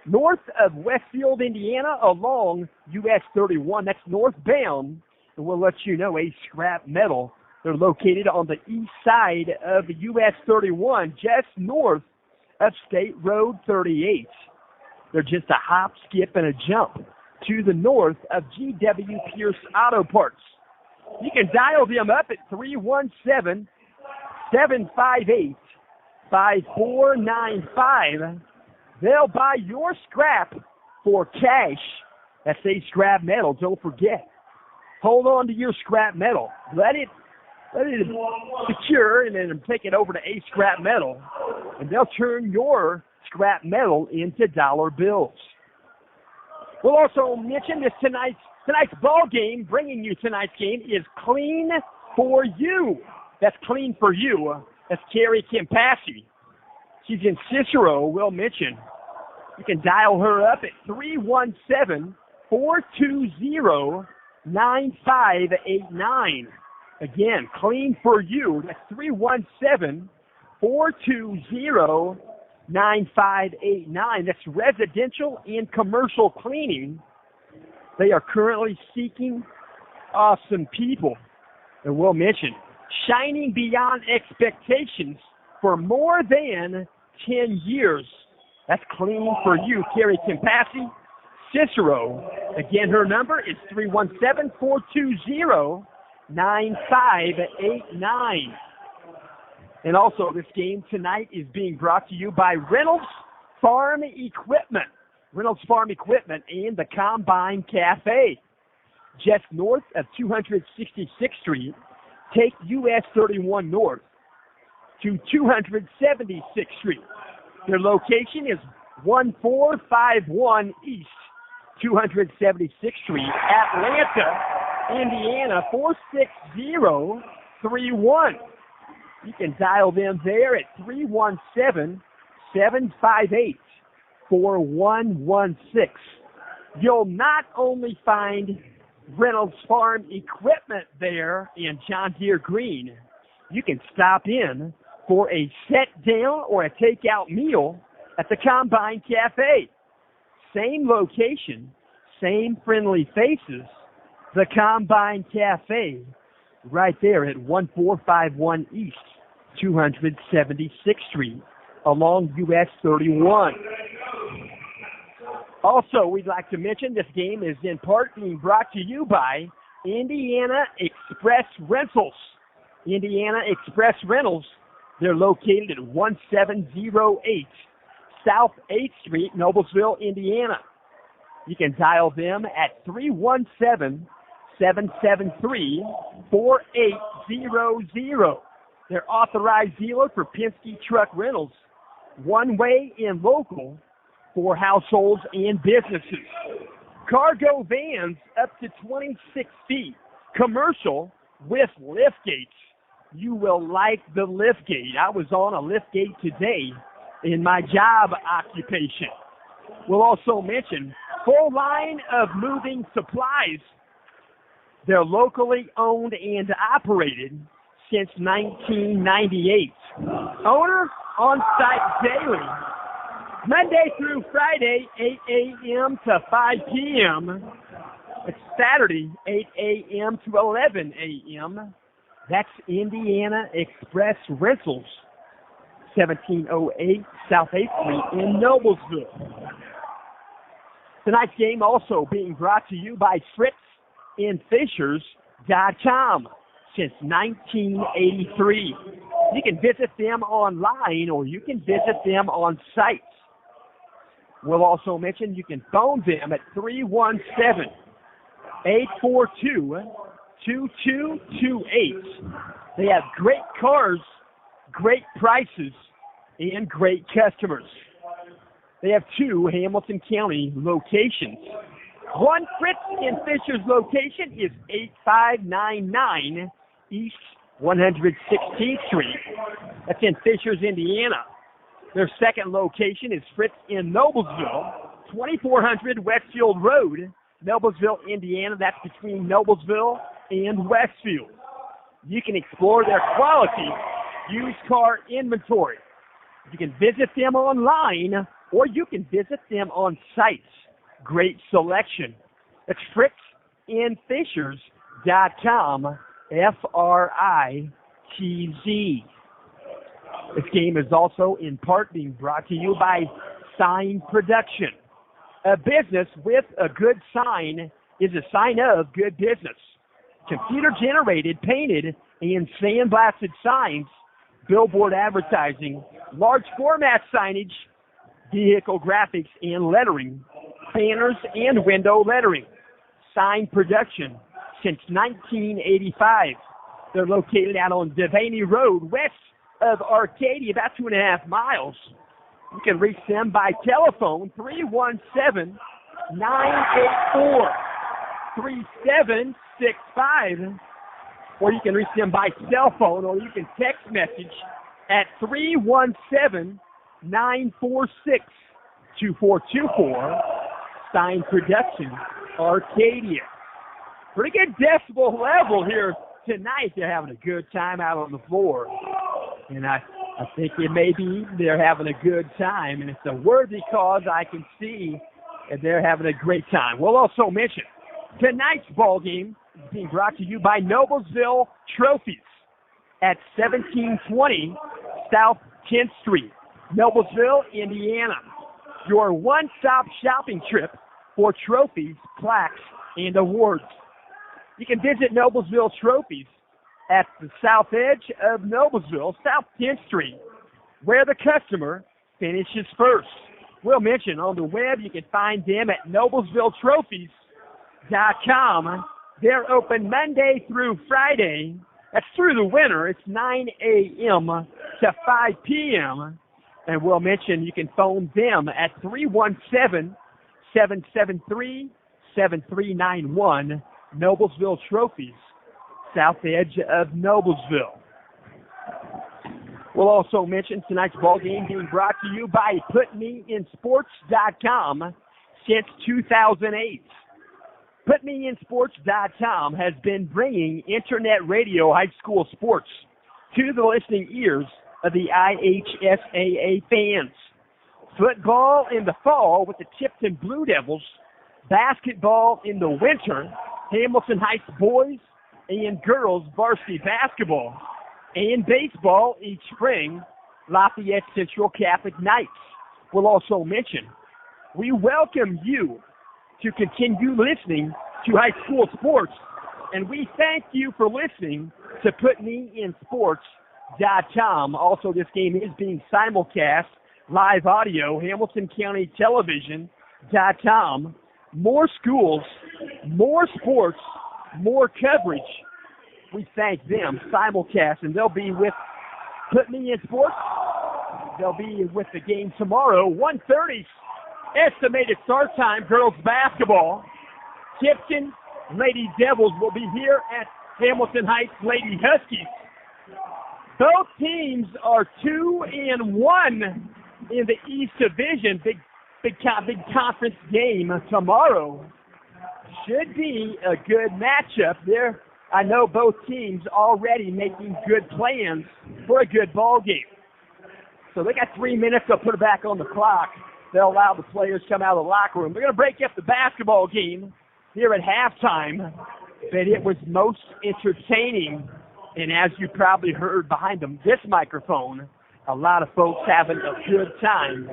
[SPEAKER 1] north of Westfield, Indiana, along US 31. That's northbound. And we'll let you know, Ace Scrap Metal, they're located on the east side of US 31, just north of State Road 38. They're just a hop, skip, and a jump to the north of G.W. Pierce Auto Parts. You can dial them up at 317-758-5495. They'll buy your scrap for cash. That's Ace Scrap Metal. Don't forget. Hold on to your scrap metal. Let it secure, and then take it over to Ace Scrap Metal, and they'll turn your scrap metal into dollar bills. We'll also mention this tonight's ball game. Bringing you tonight's game is Clean for You. That's Clean for You. That's Carrie Kimpassi. She's in Cicero. We'll mention you can dial her up at 317-420-9589. Again, Clean for You. That's 317-420-9589. That's residential and commercial cleaning. They are currently seeking awesome people. And we'll mention shining beyond expectations for more than 10 years. That's Clean for You. Carrie Kimpassi, Cicero. Again, her number is 317-420-9589. And also, this game tonight is being brought to you by Reynolds Farm Equipment. Reynolds Farm Equipment and the Combine Cafe. Just north of 266th Street, take US 31 north to 276th Street. Their location is 1451 East 276th Street, Atlanta, Indiana, 46031. You can dial them there at 317-758-4116. You'll not only find Reynolds Farm Equipment there in John Deere Green, you can stop in for a set-down or a takeout meal at the Combine Cafe. Same location, same friendly faces, the Combine Cafe, right there at 1451 East 276th Street along US 31. Also, we'd like to mention this game is in part being brought to you by Indiana Express Rentals. Indiana Express Rentals, they're located at 1708 South 8th Street, Noblesville, Indiana. You can dial them at 317-773-4800. They're authorized dealer for Penske Truck Rentals, one-way and local for households and businesses. Cargo vans up to 26 feet, commercial with lift gates. You will like the lift gate. I was on a lift gate today in my job occupation. We'll also mention full line of moving supplies. They're locally owned and operated since 1998. Owner on site daily, Monday through Friday, 8 a.m. to 5 p.m. It's Saturday, 8 a.m. to 11 a.m. That's Indiana Express Rentals, 1708 South 8th Street in Noblesville. Tonight's game also being brought to you by FritzandFishers.com since 1983. You can visit them online or you can visit them on site. We'll also mention you can phone them at 317-842-2228. They have great cars, great prices, and great customers. They have 2 Hamilton County locations. One Fritz and Fisher's location is 8599 East 116th Street. That's in Fishers, Indiana. Their second location is Fritz in Noblesville, 2400 Westfield Road, Noblesville, Indiana. That's between Noblesville and Westfield. You can explore their quality used car inventory. You can visit them online or you can visit them on site. Great selection. It's FritzandFishers.com, FRITZ. This game is also in part being brought to you by Sign Production. A business with a good sign is a sign of good business. Computer-generated, painted, and sandblasted signs, billboard advertising, large format signage, vehicle graphics and lettering, banners and window lettering. Sign Production since 1985. They're located out on Devaney Road, west of Arcadia, about 2.5 miles. You can reach them by telephone, 317-984-3765. Or you can reach them by cell phone, or you can text message at 317-946-2424. Sign Production, Arcadia. Pretty good decibel level here tonight. They're having a good time out on the floor. And I think it may be they're having a good time. And it's a worthy cause. I can see that they're having a great time. We'll also mention tonight's ball game is being brought to you by Noblesville Trophies at 1720 South 10th Street, Noblesville, Indiana. Your one-stop shopping trip for trophies, plaques, and awards. You can visit Noblesville Trophies at the south edge of Noblesville, South 10th Street, where the customer finishes first. We'll mention on the web you can find them at NoblesvilleTrophies.com. They're open Monday through Friday. That's through the winter. It's 9 a.m. to 5 p.m. And we'll mention you can phone them at 317-773-7391, Noblesville Trophies, south edge of Noblesville. We'll also mention tonight's ball game being brought to you by PutMeInSports.com since 2008. PutMeInSports.com has been bringing internet radio high school sports to the listening ears of the IHSAA fans. Football in the fall with the Tipton Blue Devils, basketball in the winter Hamilton Heights boys and girls varsity basketball and baseball each spring. Lafayette Central Catholic Knights. We'll also mention we welcome you to continue listening to high school sports, and we thank you for listening to PutMeInSports.com. Also, this game is being simulcast live audio, Hamilton County Television.com. More schools, more sports, more coverage. We thank them, simulcast, and they'll be with Put Me in Sports. They'll be with the game tomorrow, 1:30 estimated start time, girls basketball. Tipton Lady Devils will be here at Hamilton Heights Lady Huskies. Both teams are 2-1 in the East Division. Big conference game tomorrow. Should be a good matchup there. I know both teams already making good plans for a good ball game. So they got 3 minutes. They'll put it back on the clock. They'll allow the players to come out of the locker room. They're going to break up the basketball game here at halftime. But it was most entertaining. And as you probably heard behind this microphone, a lot of folks having a good time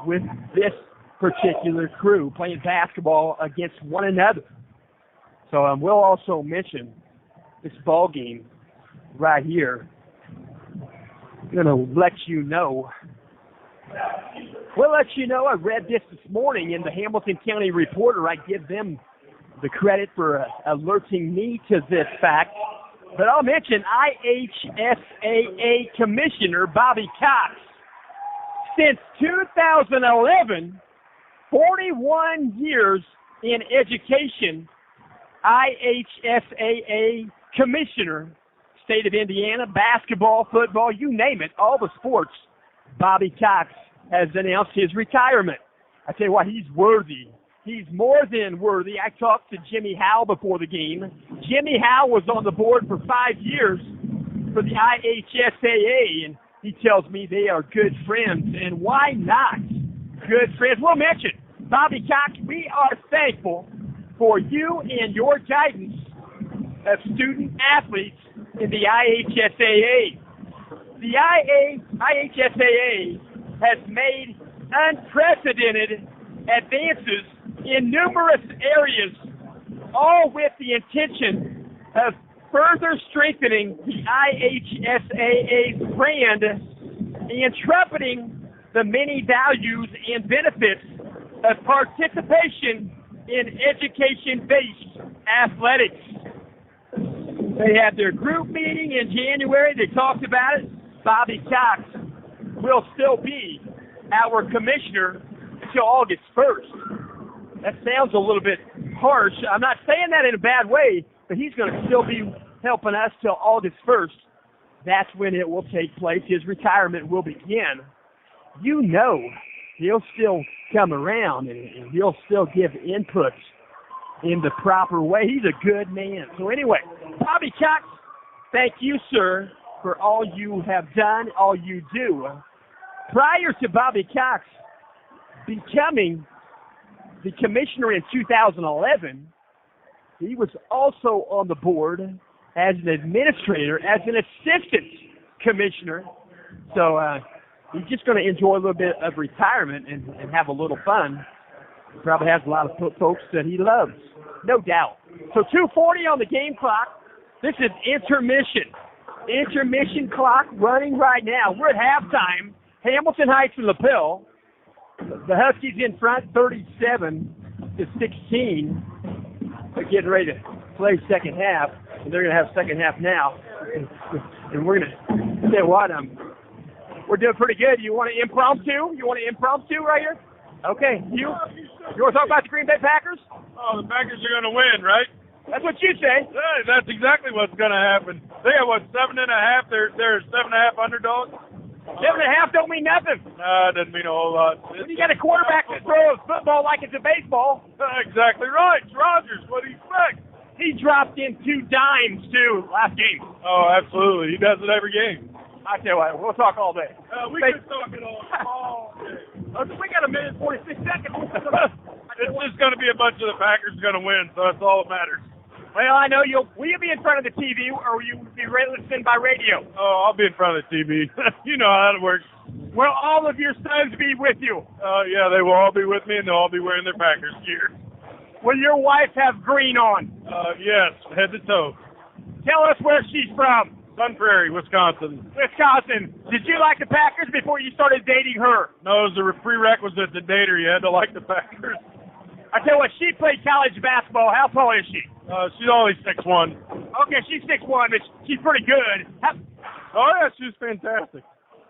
[SPEAKER 1] with this particular crew playing basketball against one another. So we'll also mention this ball game right here. I'm going to let you know. We'll let you know. I read this morning in the Hamilton County Reporter. I give them the credit for alerting me to this fact. But I'll mention IHSAA Commissioner Bobby Cox. Since 2011, 41 years in education, IHSAA Commissioner, state of Indiana, basketball, football, you name it, all the sports. Bobby Cox has announced his retirement. I tell you what, he's worthy. He's more than worthy. I talked to Jimmy Howe before the game. Jimmy Howe was on the board for 5 years for the IHSAA, and he tells me they are good friends. And why not? Good friends. We'll mention, Bobby Cox, we are thankful for you and your guidance of student athletes in the IHSAA. The IHSAA has made unprecedented advances in numerous areas, all with the intention of further strengthening the IHSAA's brand and trumpeting the many values and benefits of participation in education-based athletics. They had their group meeting in January. They talked about it. Bobby Cox will still be our commissioner until August 1st. That sounds a little bit harsh. I'm not saying that in a bad way, but he's going to still be helping us till August 1st. That's when it will take place. His retirement will begin. You know he'll still come around and he'll still give inputs in the proper way. He's a good man. So anyway, Bobby Cox, thank you, sir, for all you have done, all you do. Prior to Bobby Cox becoming the commissioner in 2011, he was also on the board as an administrator, as an assistant commissioner. So he's just going to enjoy a little bit of retirement and have a little fun. He probably has a lot of folks that he loves, no doubt. So 2:40 on the game clock. This is intermission. Intermission clock running right now. We're at halftime. Hamilton Heights and Lapel. The Huskies in front, 37-16. They're getting ready to play second half, and they're going to have second half now. And we're going to say what? We're doing pretty good. You want an impromptu? You want an impromptu right here? Okay. You want to talk about the Green Bay Packers?
[SPEAKER 3] Oh, the Packers are going to win, right?
[SPEAKER 1] That's what you say.
[SPEAKER 3] Hey, that's exactly what's going to happen. They got, 7.5? They're 7.5 underdogs.
[SPEAKER 1] 7.5 don't mean nothing.
[SPEAKER 3] It doesn't mean a whole lot.
[SPEAKER 1] When you got a quarterback that throws football like it's a baseball.
[SPEAKER 3] Exactly right. It's Rodgers. What do you expect?
[SPEAKER 1] He dropped in 2 dimes, too, last game.
[SPEAKER 3] Oh, absolutely. He does it every game.
[SPEAKER 1] I tell you what, we'll talk all day.
[SPEAKER 3] We could talk it all day.
[SPEAKER 1] We got a minute and 46 seconds.
[SPEAKER 3] It's just going to be a bunch of the Packers going to win, so that's all that matters.
[SPEAKER 1] Well, I know will you be in front of the TV or will you be listening by radio?
[SPEAKER 3] Oh, I'll be in front of the TV. You know how that works.
[SPEAKER 1] Will all of your sons be with you?
[SPEAKER 3] Yeah, they will all be with me, and they'll all be wearing their Packers gear.
[SPEAKER 1] Will your wife have green on?
[SPEAKER 3] Yes, head to toe.
[SPEAKER 1] Tell us where she's from.
[SPEAKER 3] Sun Prairie, Wisconsin.
[SPEAKER 1] Wisconsin. Did you like the Packers before you started dating her?
[SPEAKER 3] No, it was a prerequisite to date her. You had to like the Packers.
[SPEAKER 1] I tell you what, she played college basketball. How tall is she?
[SPEAKER 3] She's only 6'1".
[SPEAKER 1] Okay, she's 6'1", but she's pretty good.
[SPEAKER 3] Oh yeah, she's fantastic.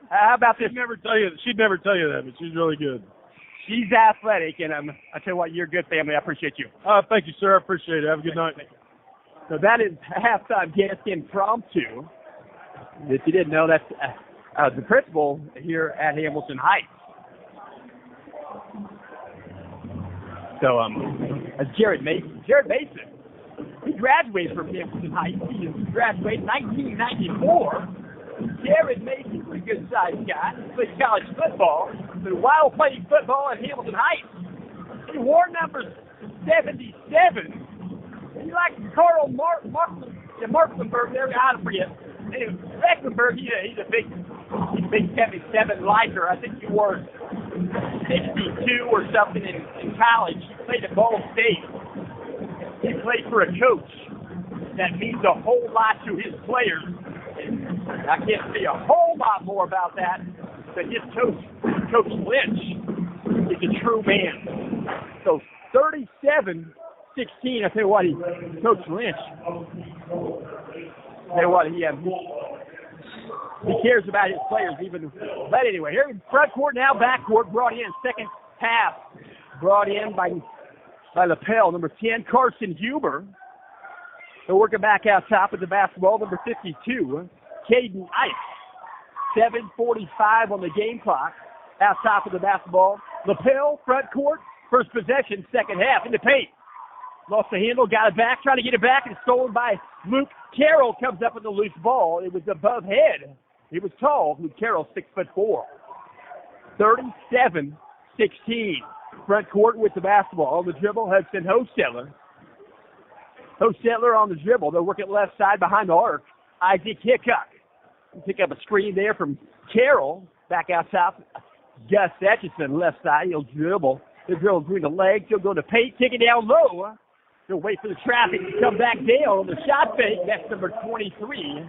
[SPEAKER 1] How about this?
[SPEAKER 3] She'd never tell you that, but she's really good.
[SPEAKER 1] She's athletic, and I tell you what, you're a good family. I appreciate you.
[SPEAKER 3] Thank you, sir. I appreciate it. Have a good night.
[SPEAKER 1] So that is halftime guest impromptu. If you didn't know, that's the principal here at Hamilton Heights. So that's Jared Mason. Jared Mason, he graduated from Hamilton Heights. He graduated in 1994. Jared Mason, pretty good sized guy. He played college football, but while playing football at Hamilton Heights, he wore number 77. He likes Carl Marklenberg there. I forget. Anyway, Mecklenburg, he's a big 77 liker. I think he wore 62 or something in college. He played at Ball State. He played for a coach that means a whole lot to his players. I can't say a whole lot more about that, but his coach, Coach Lynch, is a true man. So 37-16, I tell you what, Coach Lynch, I tell you what, he cares about his players even. But anyway, here in front court now, back court, brought in second half, brought in by Lapel, number 10, Carson Huber. They're working back out top of the basketball, number 52, Caden Ice. 7:45 on the game clock, out top of the basketball. Lapel, front court, first possession, second half, in the paint. Lost the handle, got it back, trying to get it back, and stolen by Luke Carroll. Comes up with a loose ball. It was above head. He was tall. Luke Carroll, 6'4". 37-16. Front court with the basketball. On the dribble, Hudson Hosteller. Hosteller on the dribble. They'll work it left side behind the arc. Isaac Hickok. Pick up a screen there from Carroll. Back out top. Gus Etchison, left side. He'll dribble. He'll dribble between the legs. He'll go to paint. Kick it down low. He'll wait for the traffic to come back down on the shot fake. That's number 23.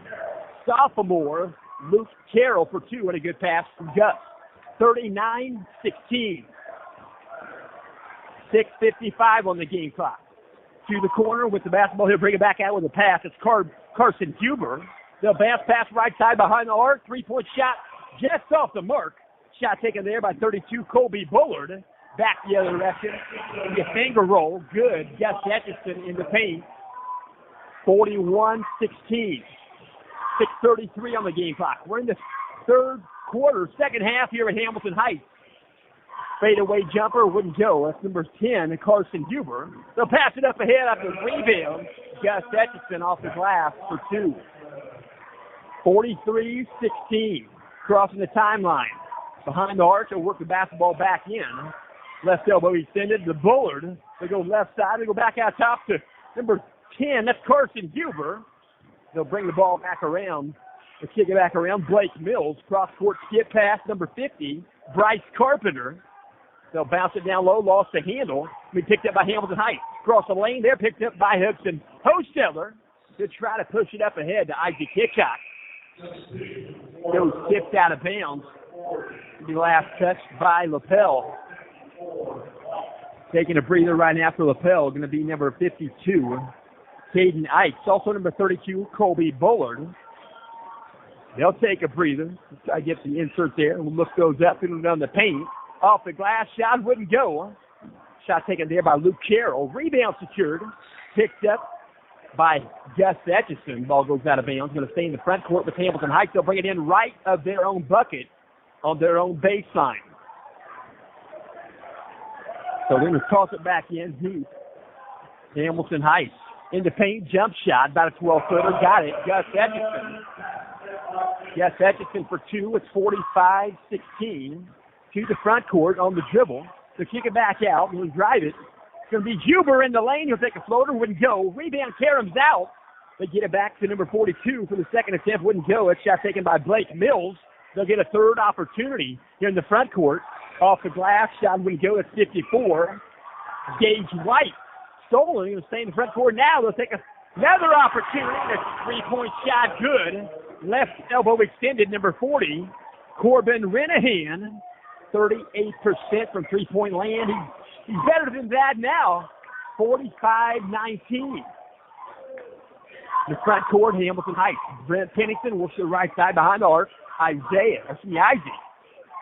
[SPEAKER 1] Sophomore Luke Carroll for two and a good pass from Gus. 39-16. 6:55 on the game clock. To the corner with the basketball. He'll bring it back out with a pass. It's Carson Huber. They'll bounce pass right side behind the arc. 3-point shot just off the mark. Shot taken there by 32, Colby Bullard. Back the other direction. The finger roll. Good. Gus Etchison in the paint. 41-16. 6:33 on the game clock. We're in the third quarter, second half here at Hamilton Heights. Fadeaway jumper wouldn't go. That's number 10, Carson Huber. They'll pass it up ahead after the rebound. Gus Etchison off the glass for two. 43-16. Crossing the timeline. Behind the arc, they'll work the basketball back in. Left elbow extended to Bullard. They go left side. They go back out top to number 10. That's Carson Huber. They'll bring the ball back around. They'll kick it back around. Blake Mills. Cross-court skip pass, number 50. Bryce Carpenter. They'll bounce it down low. Lost the handle. Be picked up by Hamilton Heights. Cross the lane there. Picked up by Hudson Hosteller. To try to push it up ahead to Isaac Hickok. Goes tipped out of bounds. The last touch by Lapel. Taking a breather right now for Lapel. Going to be number 52, Caden Ikes. Also number 32, Colby Bullard. They'll take a breather. I get the insert there. The look goes up and down the paint. Off the glass. Shot wouldn't go. Shot taken there by Luke Carroll. Rebound secured. Picked up by Gus Etchison. Ball goes out of bounds. Going to stay in the front court with Hamilton Heights. They'll bring it in right of their own bucket on their own baseline. So they're going to toss it back in deep. Hamilton Heights. In the paint, jump shot. About a 12-footer. Got it. Gus Etchison. Gus Etchison for two. It's 45-16. To the front court on the dribble. They'll kick it back out. We'll drive it. It's going to be Huber in the lane. He'll take a floater, wouldn't go. Rebound, Karam's out. They get it back to number 42 for the second attempt, wouldn't go. It's shot taken by Blake Mills. They'll get a third opportunity here in the front court. Off the glass, shot wouldn't go. It's 54. Gage White stolen. He'll stay in the front court now. They'll take another opportunity. The three-point shot good. Left elbow extended, number 40. Corbin Renahan, 38% from three-point land. He's better than that now. 45-19. The front court, Hamilton Heights. Brent Pennington works to the right side behind the arc. Isaac.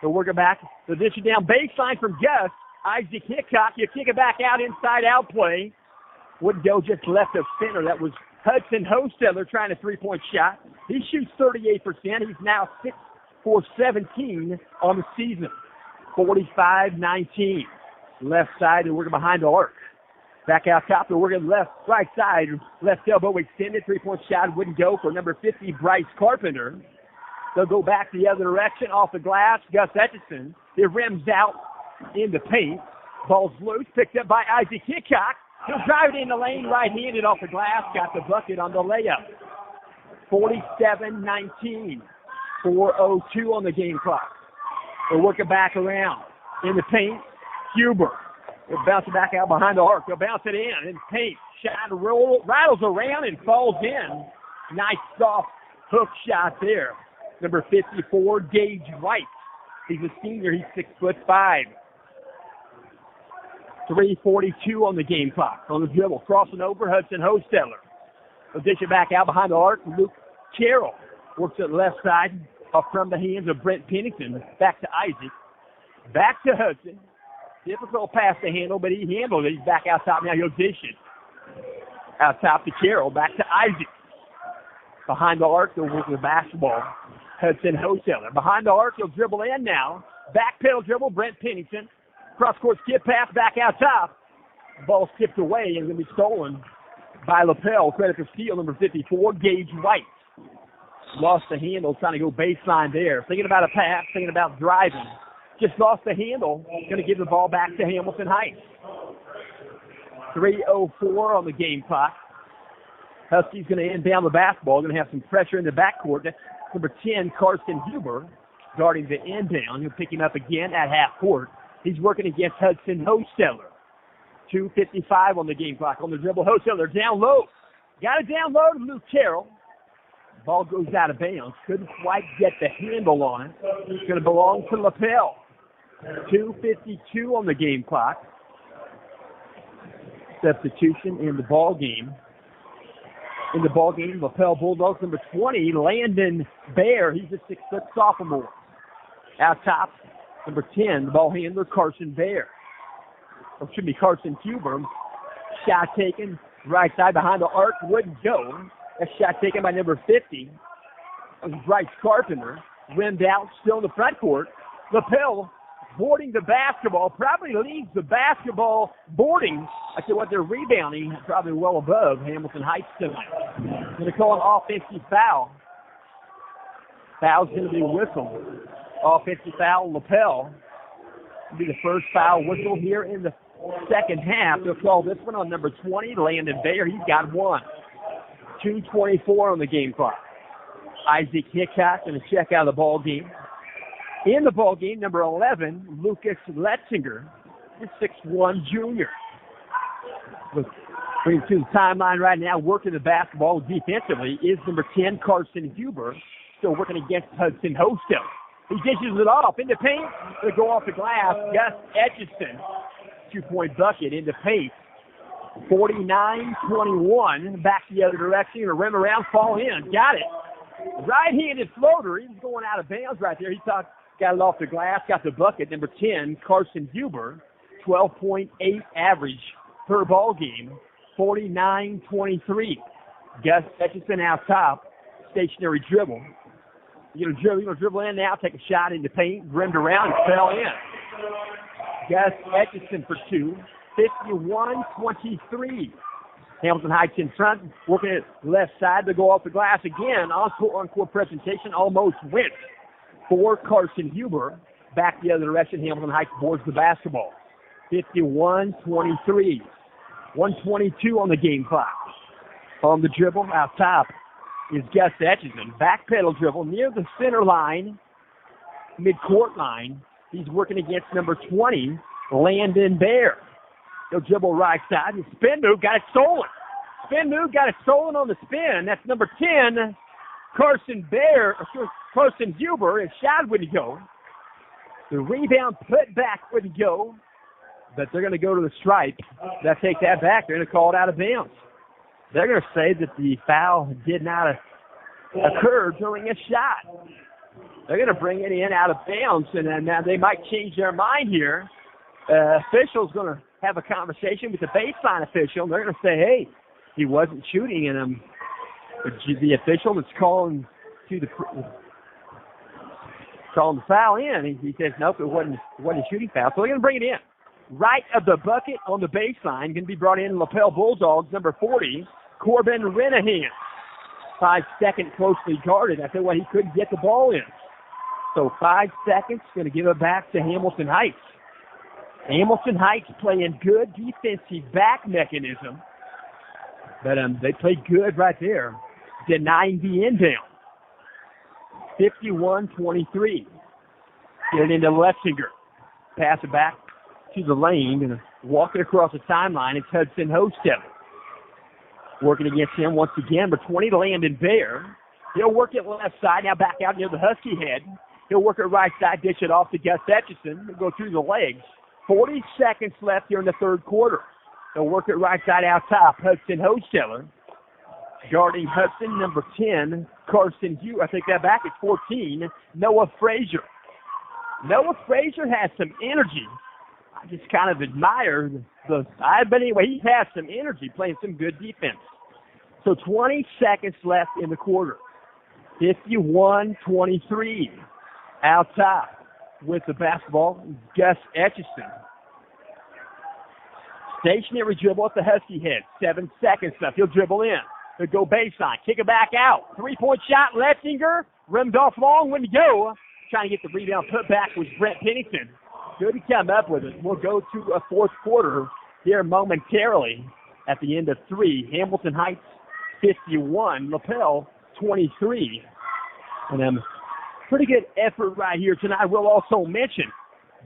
[SPEAKER 1] They'll work it back. The dish it down baseline from Gus. Isaac Hickok. You kick it back out, inside out play. Wouldn't go, just left of center. That was Hudson Hosteller trying a three-point shot. He shoots 38%. He's now 6 for 17 on the season. 45-19. Left side, they're working behind the arc. Back out top, they're working right side. Left elbow extended, three-point shot wouldn't go for number 50, Bryce Carpenter. They'll go back the other direction, off the glass, Gus Etchison. It rims out in the paint. Ball's loose, picked up by Isaac Hickok. He'll drive it in the lane, right-handed off the glass, got the bucket on the layup. 47-19, 4:02 on the game clock. They'll work it back around. In the paint, Huber. They'll bounce it back out behind the arc. They'll bounce it in paint. Shot rattles around and falls in. Nice soft hook shot there. Number 54, Gage White. He's a senior. He's 6'5". 3:42 on the game clock. On the dribble, crossing over, Hudson Hosteller. They'll dish it back out behind the arc. Luke Carroll works at the left side off from the hands of Brent Pennington. Back to Isaac. Back to Hudson. Difficult pass to handle, but he handled it. He's back out top now. He'll dish it. Out top to Carroll. Back to Isaac. Behind the arc, they'll work the basketball. Hudson Hosteller. Behind the arc, he'll dribble in now. Back pedal dribble, Brent Pennington. Cross-court skip pass back out top. Ball skipped away and going to be stolen by Lapel. Credit for steal, number 54, Gage White. Lost the handle, trying to go baseline there. Thinking about a pass, thinking about driving. Just lost the handle. Going to give the ball back to Hamilton Heights. 3:04 on the game clock. Huskies going to inbound the basketball. Going to have some pressure in the backcourt. That's number 10, Carson Huber, guarding the inbound. He'll pick him up again at half court. He's working against Hudson Hosteller. 2:55 on the game clock. On the dribble, Hosteller down low. Got it down low to Luke Carroll. Ball goes out of bounds. Couldn't quite get the handle on it. It's going to belong to Lapel. 2:52 on the game clock. Substitution in the ball game. In the ball game, Lapel Bulldogs number 20, Landon Bear. He's a 6-foot sophomore. Out top, number 10, the ball handler, Carson Bear. Or should be Carson Huber. Shot taken, right side behind the arc, wouldn't go. That shot taken by number 50. That was Bryce Carpenter. Rimmed out, still in the front court. Lapel boarding the basketball, probably leads the basketball boarding. I said what they're rebounding, probably well above Hamilton Heights tonight. Going to call an offensive foul. Foul's going to be Witham. Offensive foul, Lapel. Will be the first foul whistle here in the second half. They'll call this one on number 20, Landon Bayer. He's got one. 2:24 on the game clock. Isaac Hickok going to check out of the ball game. In the ball game, number 11, Lucas Letzinger, the 6'1" junior. Bringing to the timeline right now, working the basketball defensively is number 10, Carson Huber, still working against Hudson Hostel. He dishes it off into paint. They go off the glass. Gus Etchison, 2-point bucket into paint. 49-21. Back the other direction. Going to rim around, fall in. Got it. Right-handed floater. He was going out of bounds right there. He got it off the glass. Got the bucket. Number 10, Carson Huber. 12.8 average per ball game. 49-23. Gus Etchison out top. Stationary dribble. You're going to dribble in now, take a shot into paint, rimmed around, and fell in. Gus Etchison for two. 51-23. Hamilton Heights in front, working at left side to go off the glass again. Encore presentation almost went for Carson Huber. Back the other direction, Hamilton Heights boards the basketball. 51-23. 1:22 on the game clock. On the dribble, out top is Gus Etchison. Backpedal dribble near the center line, mid-court line. He's working against number 20, Landon Bear. He'll dribble right side. The spin move got it stolen. Spin move got it stolen on the spin. That's number 10, Carson Huber. His shot wouldn't go. The rebound put back wouldn't go. But they're going to go to the stripe. They'll take that back. They're going to call it out of bounds. They're going to say that the foul did not occur during a shot. They're going to bring it in out of bounds, and then they might change their mind here. Official's going to have a conversation with the baseline official. They're going to say, hey, he wasn't shooting, and the official that's calling the foul in, he says, nope, it wasn't a shooting foul. So they're going to bring it in. Right of the bucket on the baseline, going to be brought in Lapel Bulldogs, number 40, Corbin Renahan. 5 seconds closely guarded. I tell you what, he couldn't get the ball in. So 5 seconds, going to give it back to Hamilton Heights. Hamilton Heights playing good defensive back mechanism. But they played good right there, denying the inbound. 51-23. Get it into Letzinger. Pass it back to the lane and walking across the timeline. It's Hudson Hostel. Working against him once again, number 20, Landon Bear. He'll work it left side, now back out near the Husky head. He'll work it right side, dish it off to Gus Etchison. He'll go through the legs. 40 seconds left here in the third quarter. He'll work it right side out top. Hudson Hosteller. Guarding Hudson, number 10, Carson Hugh. I take that back at 14, Noah Frazier. Noah Frazier has some energy. I just kind of admire but anyway, he has some energy, playing some good defense. So 20 seconds left in the quarter. 51-23. Out top with the basketball, Gus Etchison. Stationary dribble at the Husky head. 7 seconds left. He'll dribble in. He'll go baseline. Kick it back out. 3-point shot. Letzinger. Rimmed off long. Wouldn't go. Trying to get the rebound. Put back was Brent Pennington. Good to come up with it. We'll go to a fourth quarter here momentarily at the end of 3. Hamilton Heights 51. Lapel 23. And pretty good effort right here tonight. We'll also mention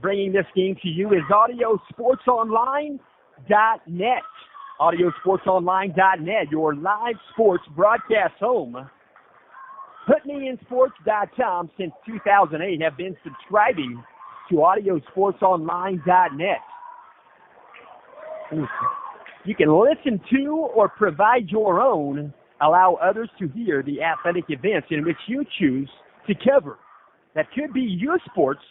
[SPEAKER 1] bringing this game to you is AudioSportsOnline.net. AudioSportsOnline.net, your live sports broadcast home. PutMeInSports.com since 2008 have been subscribing to AudioSportsOnline.net. You can listen to or provide your own, allow others to hear the athletic events in which you choose to cover. That could be youth sports.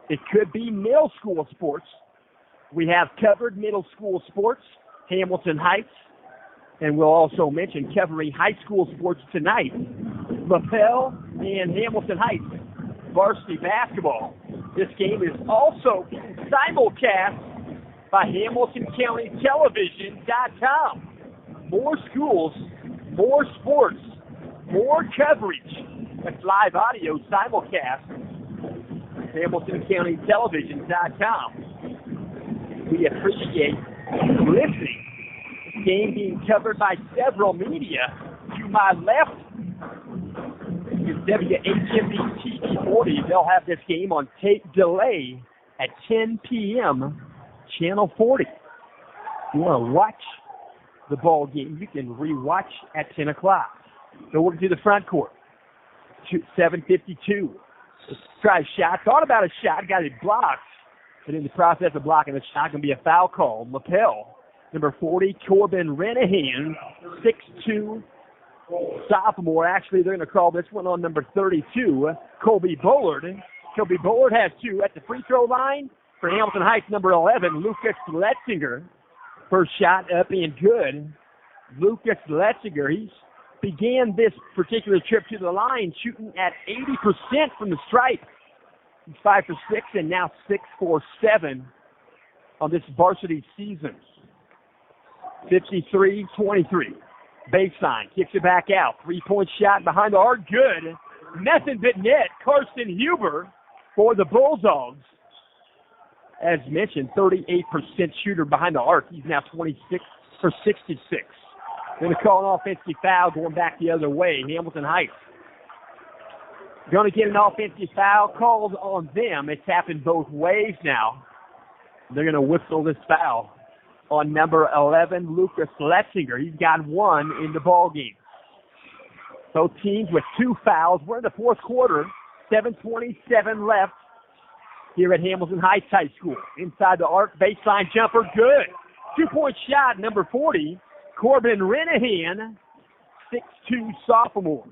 [SPEAKER 1] It could be middle school sports. We have covered middle school sports, Hamilton Heights, and we'll also mention covering high school sports tonight. Lapel and Hamilton Heights varsity basketball. This game is also being simulcast by HamiltonCountyTelevision.com. More schools, more sports, more coverage. That's live audio simulcast. HamiltonCountyTelevision.com. We appreciate listening. This game being covered by several media. To my left is WHMB TV 40. They'll have this game on tape delay at 10 p.m. Channel 40. If you want to watch the ball game, you can rewatch at 10 o'clock. So we're to the front court. 7:52. Let's try a shot. Thought about a shot. Got it blocked. But in the process of blocking the shot, going to be a foul call. Lapel, number 40, Corbin Renahan, 6'2", sophomore. Actually, they're going to call this one on number 32, Colby Bullard. Colby Bullard has 2 at the free throw line. For Hamilton Heights, number 11, Lucas Letzinger. First shot up and good. Lucas Letzinger, he's began this particular trip to the line shooting at 80% from the stripe. He's 5 for 6 and now 6 for 7 on this varsity season. 53-23. Baseline, kicks it back out. 3-point shot behind the arc, good. Nothing but net. Carson Huber for the Bulldogs. as mentioned, 38% shooter behind the arc. He's now 26 for 66. Going to call an offensive foul going back the other way. Hamilton Heights going to get an offensive foul called on them. It's happened both ways now. They're going to whistle this foul on number 11, Lucas Letzinger. He's got one in the ball game. Both teams with 2 fouls. We're in the fourth quarter. 7:27 left here at Hamilton Heights High School. Inside the arc, baseline jumper, good. 2-point shot, number 40, Corbin Renahan, 6'2" sophomore.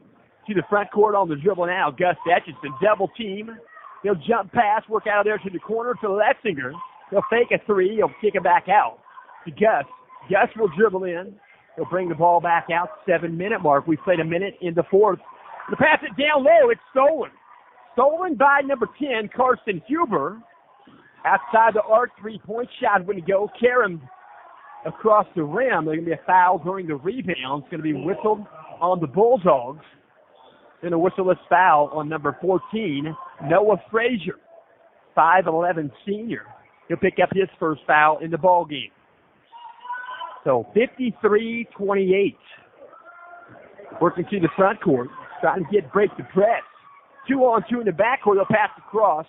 [SPEAKER 1] To the front court on the dribble now. Gus Etchison, double team. He'll jump pass, work out of there to the corner to Letzinger. He'll fake a 3. He'll kick it back out to Gus. Gus will dribble in. He'll bring the ball back out. 7-minute mark. We've played a minute in the fourth. To pass it down low, it's stolen. Stolen by number 10, Carson Huber. Outside the arc, 3-point shot wouldn't go. Karam across the rim. There's going to be a foul during the rebound. It's going to be whistled on the Bulldogs. Then a whistleless foul on number 14, Noah Frazier, 5'11" senior. He'll pick up his first foul in the ball game. So 53-28. Working to the front court, trying to break the press. 2-on-2 in the backcourt. They'll pass across.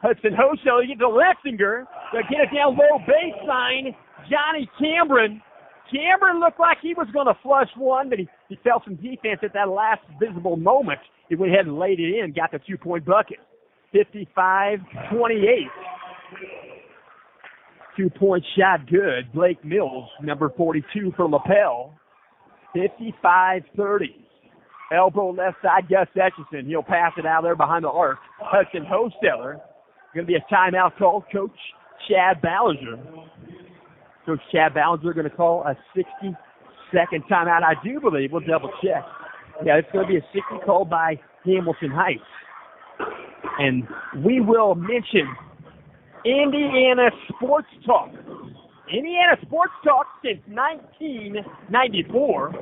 [SPEAKER 1] Hudson Hochstel, you get to Letzinger. They'll get it down low baseline. Johnny Cameron. Cameron looked like he was going to flush one, but he felt some defense at that last visible moment. He went ahead and laid it in, got the 2-point bucket. 55-28. 2-point shot good. Blake Mills, number 42 for Lapel. 55-30. Elbow left side, Gus Etchison. He'll pass it out there behind the arc. Hudson Hosteller. Going to be a timeout call. Coach Chad Ballinger. Coach Chad Ballinger going to call a 60-second timeout, I do believe. We'll double check. Yeah, it's going to be a 60 called by Hamilton Heights. And we will mention Indiana Sports Talk. Indiana Sports Talk since 1994.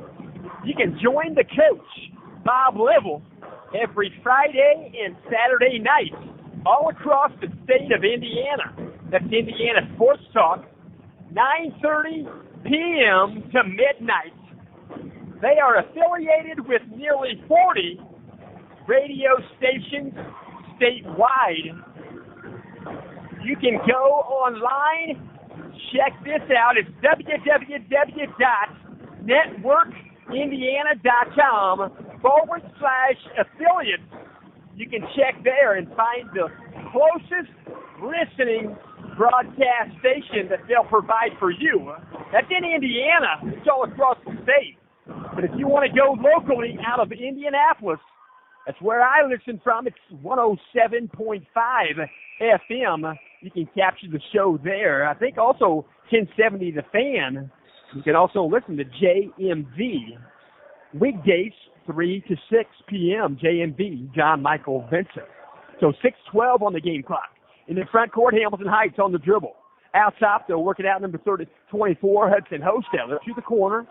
[SPEAKER 1] You can join the coach, Bob Level, every Friday and Saturday night all across the state of Indiana. That's Indiana Sports Talk, 9:30 p.m. to midnight. They are affiliated with nearly 40 radio stations statewide. You can go online, check this out. It's www.networkindiana.com/affiliates. You can check there and find the closest listening broadcast station that they'll provide for you. That's in Indiana. It's all across the state. But if you want to go locally out of Indianapolis, that's where I listen from. It's 107.5 FM. You can capture the show there. I think also 1070 The Fan. You can also listen to JMV weekdays 3 to 6 p.m. JMV, John Michael Vincent. So 6:12 on the game clock. In the front court, Hamilton Heights on the dribble. Out top, they'll work it out. Number 24, Hudson Hosteller to the corner.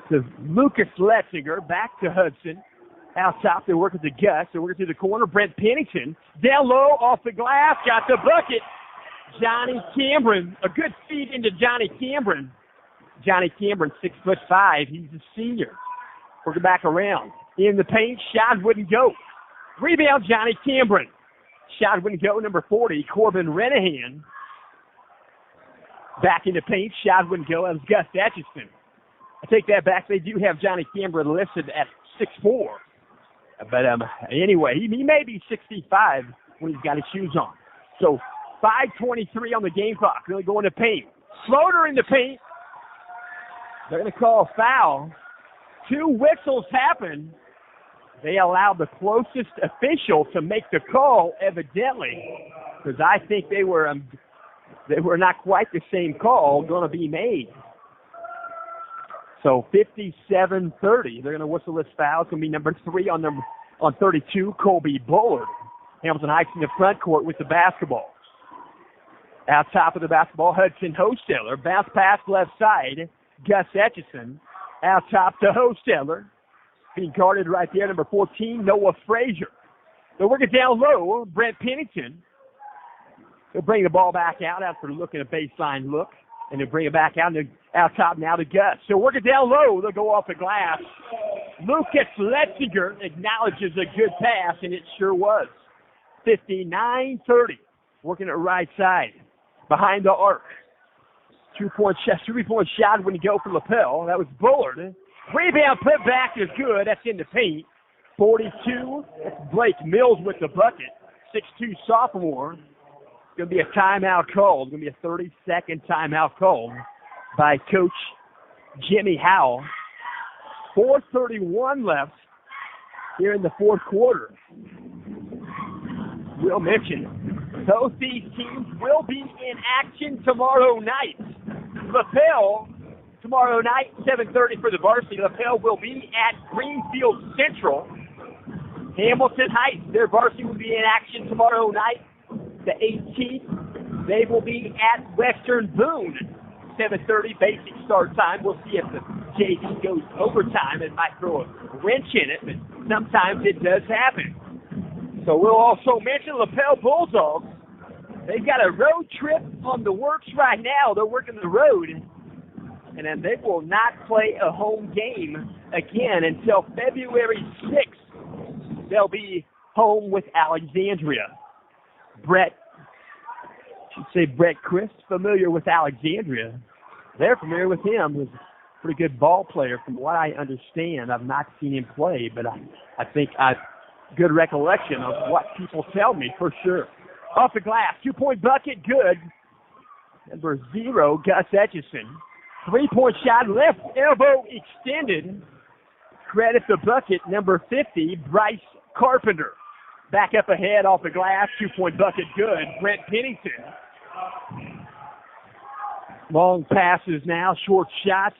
[SPEAKER 1] To Lucas Letzinger, back to Hudson. Out top, they work at the Gus. They work to the corner. Brent Pennington down low, off the glass, got the bucket. Johnny Cameron, a good feed into Johnny Cameron. Johnny Cameron, 6'5". He's a senior. Working back around. In the paint, shot wouldn't go. Rebound, Johnny Cameron. Shot wouldn't go. Number 40, Corbin Renahan. Back in the paint, shot wouldn't go. That was Gus Etchison. I take that back. They do have Johnny Cameron listed at 6'4". But anyway, he may be 65 when he's got his shoes on. So 5:23 on the game clock. Really going to paint. Floater in the paint. They're going to call a foul. 2 whistles happen. They allowed the closest official to make the call, evidently, because I think they were not quite the same call going to be made. So 57-30. They're going to whistle this foul. It's going to be number 3 on 32, Colby Bullard. Hamilton Heights in the front court with the basketball. Out top of the basketball, Hudson Hosteller. Bounce pass left side, Gus Etchison. Out top to Hosteller. Being guarded right there, number 14, Noah Frazier. They'll work it down low, Brent Pennington. They'll bring the ball back out after looking a baseline look, and they'll bring it back out, and out top now to Gus. So work it down low. They'll go off the glass. Lucas Letzinger acknowledges a good pass, and it sure was. 59-30. Working it right side. Behind the arc. 3-point shot when you go for Lapel. That was Bullard. Rebound put back is good. That's in the paint. 42. That's Blake Mills with the bucket. 6'2 sophomore. It's going to be a timeout called. It's going to be a 30-second timeout called by Coach Jimmy Howell. 4:31 left here in the fourth quarter. We'll mention both these teams will be in action tomorrow night. Lapel tomorrow night, 7:30 for the varsity. Lapel will be at Greenfield Central. Hamilton Heights, their varsity will be in action tomorrow night, the 18th. They will be at Western Boone. 7:30 basic start time. We'll see if the JV goes overtime. It might throw a wrench in it, but sometimes it does happen. So we'll also mention Lapel Bulldogs. They've got a road trip on the works right now. They're working the road, and then they will not play a home game again until February 6th. They'll be home with Alexandria. Brett Chris, familiar with Alexandria. They're familiar with him. He's a pretty good ball player from what I understand. I've not seen him play, but I think I've good recollection of what people tell me for sure. Off the glass, 2-point bucket, good. Number 0, Gus Etchison. 3-point shot, left elbow extended. Credit the bucket, number 50, Bryce Carpenter. Back up ahead off the glass, 2-point bucket, good. Brent Pennington. Long passes now, short shots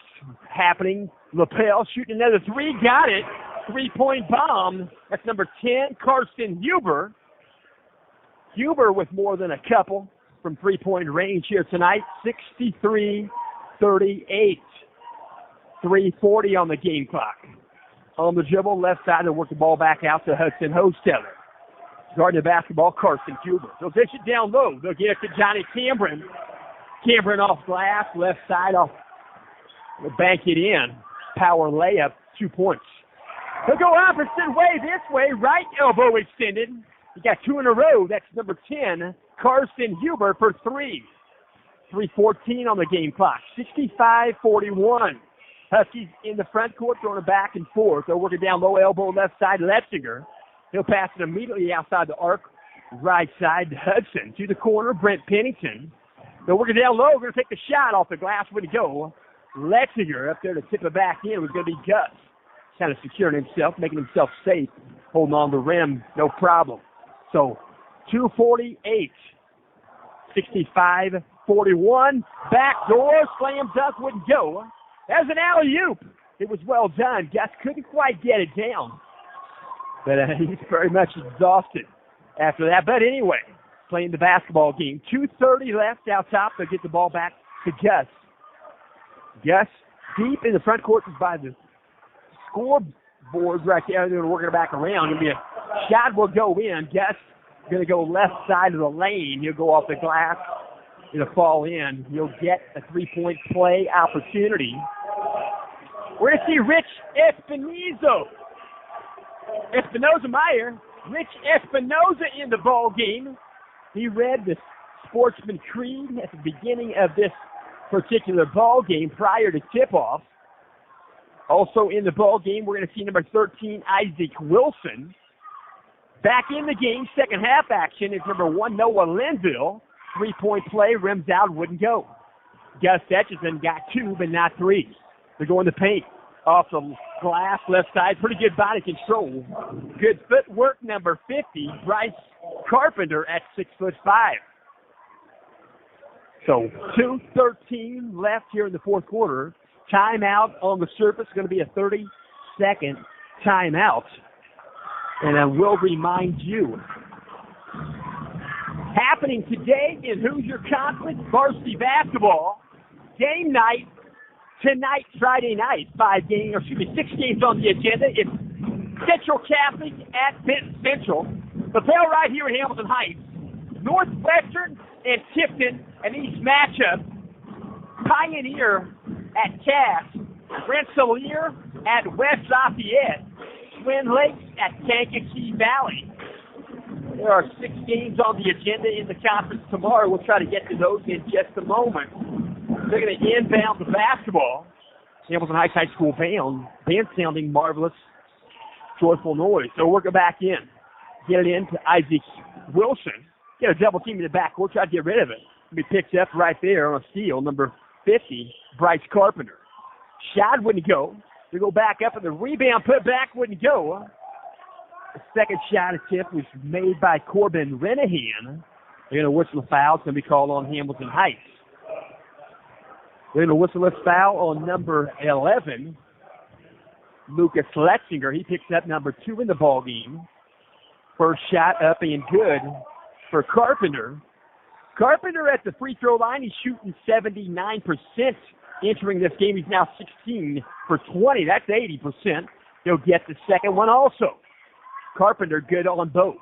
[SPEAKER 1] happening. Lapel shooting another 3, got it. 3-point bomb. That's number 10, Carson Huber. Huber with more than a couple from 3-point range here tonight. 63-38. 3:40 on the game clock. On the dribble, left side, they'll work the ball back out to Hudson Hosteller. Guarding the basketball, Carson Huber. They'll dish it down low. They'll get it to Johnny Cameron. Cameron off glass, left side off. They'll bank it in. Power layup, 2 points. He'll go opposite way this way, right elbow extended. He got 2 in a row. That's number 10, Carson Huber for 3. 3:14 on the game clock. 65-41. Huskies in the front court throwing it back and forth. They'll work it down low elbow left side, Letzinger. He'll pass it immediately outside the arc, right side to Hudson. To the corner, Brent Pennington. They'll work it down low. We're going to take the shot off the glass. Way to go. Letzinger up there to tip it back in. It was going to be Gus. Kind of securing himself, making himself safe, holding on the rim, no problem. So, 2:48, 65-41. Backdoor, slam dunk, wouldn't go. That was an alley-oop. It was well done. Gus couldn't quite get it down. But he's very much exhausted after that. But anyway, playing the basketball game. 2:30 left out top. They'll get the ball back to Gus. Gus, deep in the front court, is by the scoreboard right there. They're working it back around. It'll be a shot will go in. Gus going to go left side of the lane. He'll go off the glass. It'll fall in. He'll get a 3-point play opportunity. We're going to see Rich Espinoza-Meyer. Rich Espinoza in the ball game. He read the Sportsman Creed at the beginning of this particular ball game prior to tip-off. Also in the ball game, we're going to see number 13, Isaac Wilson. Back in the game, second half action is number 1, Noah Linville. 3-point play, rims out, wouldn't go. Gus Etchison got 2, but not 3. They're going to paint. Off the glass, left side, pretty good body control. Good footwork, number 50, Bryce Carpenter at 6'5". So 2:13 left here in the fourth quarter. Timeout on the surface, going to be a 30-second timeout. And I will remind you, happening today in Hoosier Conference varsity basketball, game night tonight, Friday night. 6 games on the agenda. It's Central Catholic at Benton Central. Lapel right here in Hamilton Heights. Northwestern and Tipton, an East matchup. Pioneer at Cass, Rensselaer at West Lafayette, Twin Lakes at Kankakee Valley. There are 6 games on the agenda in the conference tomorrow. We'll try to get to those in just a moment. They're going to inbound the basketball. Hamilton Heights High School band sounding marvelous, joyful noise. So work it back in. Get it in to Isaac Wilson. Get a double team in the backcourt. Try to get rid of it. It'll be picked up right there on a steal. Number 50, Bryce Carpenter. Shot wouldn't go. They go back up, and the rebound put back wouldn't go. The second shot attempt was made by Corbin Renahan. They're going to whistle a foul. It's going to be called on Hamilton Heights. They're going to whistle a foul on number 11, Lucas Letzinger. He picks up number 2 in the ball game. First shot up and good for Carpenter. Carpenter at the free throw line, he's shooting 79% entering this game. He's now 16 for 20. That's 80%. He'll get the second one also. Carpenter good on both.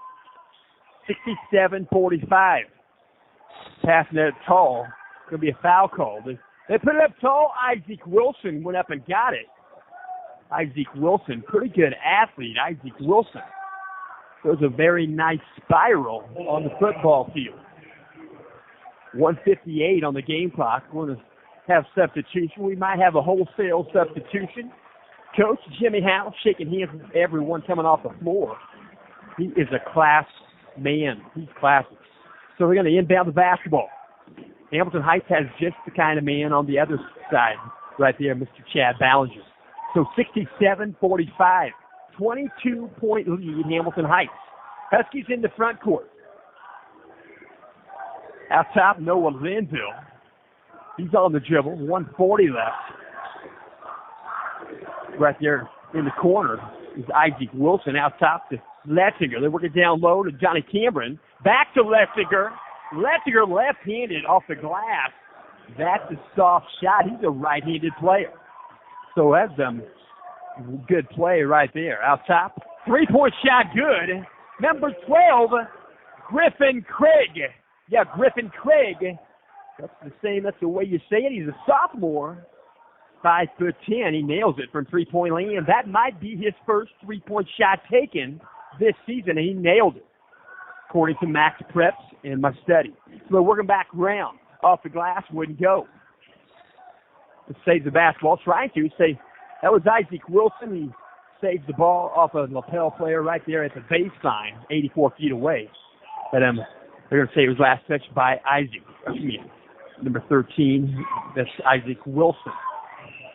[SPEAKER 1] 67-45. Passing it tall. Going to be a foul call. They put it up tall. Isaac Wilson went up and got it. Isaac Wilson, pretty good athlete. Isaac Wilson. Throws a very nice spiral on the football field. 1:58 on the game clock. We're going to have substitution. We might have a wholesale substitution. Coach Jimmy Howe shaking hands with everyone coming off the floor. He is a class man. He's classy. So we're going to inbound the basketball. Hamilton Heights has just the kind of man on the other side right there, Mr. Chad Ballinger. So 67-45. 22-point lead, Hamilton Heights. Huskies in the front court. Out top, Noah Linville. He's on the dribble. 1:40 left. Right there in the corner is Isaac Wilson. Out top to Letzinger. They work it down low to Johnny Cameron. Back to Letzinger. Letzinger left-handed off the glass. That's a soft shot. He's a right-handed player. So that's good play right there. Out top. 3-point shot good. Number 12, Griffin Craig. Yeah, Griffin Craig. That's the same. That's the way you say it. He's a sophomore. 5'10". He nails it from 3-point land. That might be his first 3-point shot taken this season, and he nailed it, according to Max Preps in my study. So they're working back around. Off the glass, wouldn't go. To save the basketball, trying to say that was Isaac Wilson. He saves the ball off a Lapel player right there at the baseline, 84 feet away. But they're going to say it was last touched by Isaac. Number 13, that's Isaac Wilson.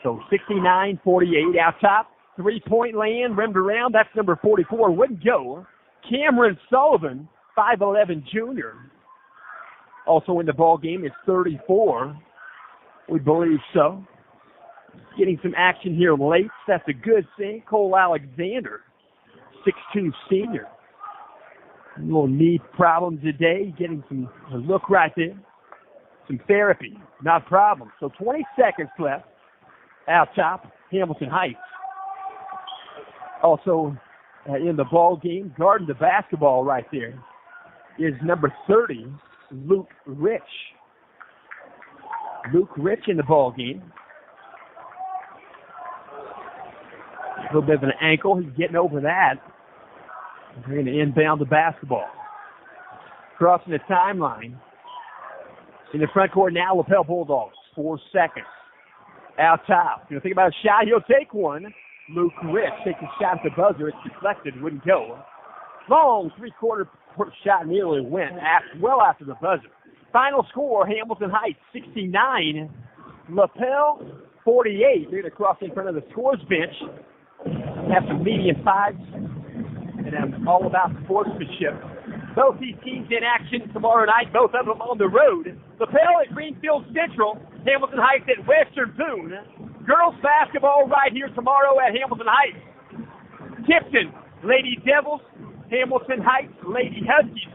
[SPEAKER 1] So 69-48 out top. 3-point land, rimmed around. That's number 44. Wouldn't go. Cameron Sullivan, 5'11 junior. Also in the ball game is 34. We believe so. Getting some action here late. That's a good thing. Cole Alexander, 6'2 senior. A little knee problem today. Getting some look right there. Some therapy. Not a problem. So 20 seconds left. Out top, Hamilton Heights. Also in the ball game, guarding the basketball right there, is number 30, Luke Rich. Luke Rich in the ball game. A little bit of an ankle. He's getting over that. They're going to inbound the basketball. Crossing the timeline. In the front court now, Lapel Bulldogs. 4 seconds. Out top. You think about a shot, he'll take one. Luke Rich takes a shot at the buzzer. It's deflected, wouldn't go. Long three-quarter shot nearly went well after the buzzer. Final score, Hamilton Heights 69, Lapel 48. They're going to cross in front of the scores bench. Have some medium fives. And I'm all about sportsmanship. Both these teams in action tomorrow night, both of them on the road. Lapel at Greenfield Central, Hamilton Heights at Western Boone. Girls basketball right here tomorrow at Hamilton Heights. Tipton, Lady Devils, Hamilton Heights, Lady Huskies.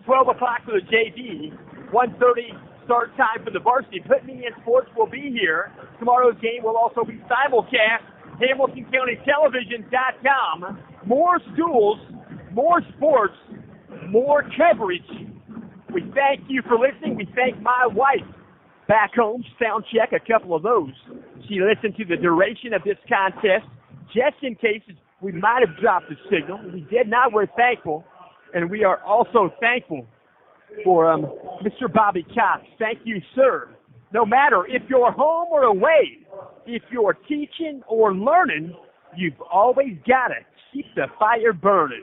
[SPEAKER 1] 12 o'clock for the JV. 1:30 start time for the varsity. Put Me in Sports will be here. Tomorrow's game will also be simulcast. HamiltonCountyTelevision.com. More schools, more sports, more coverage We thank you for listening. We thank my wife back home. Sound check a couple of those. She listened to the duration of this contest just in case we might have dropped the signal. We did not. We're thankful. And we are also thankful for Mr. Bobby Cox. Thank you, sir. No matter if you're home or away, if you're teaching or learning, you've always got to keep the fire burning.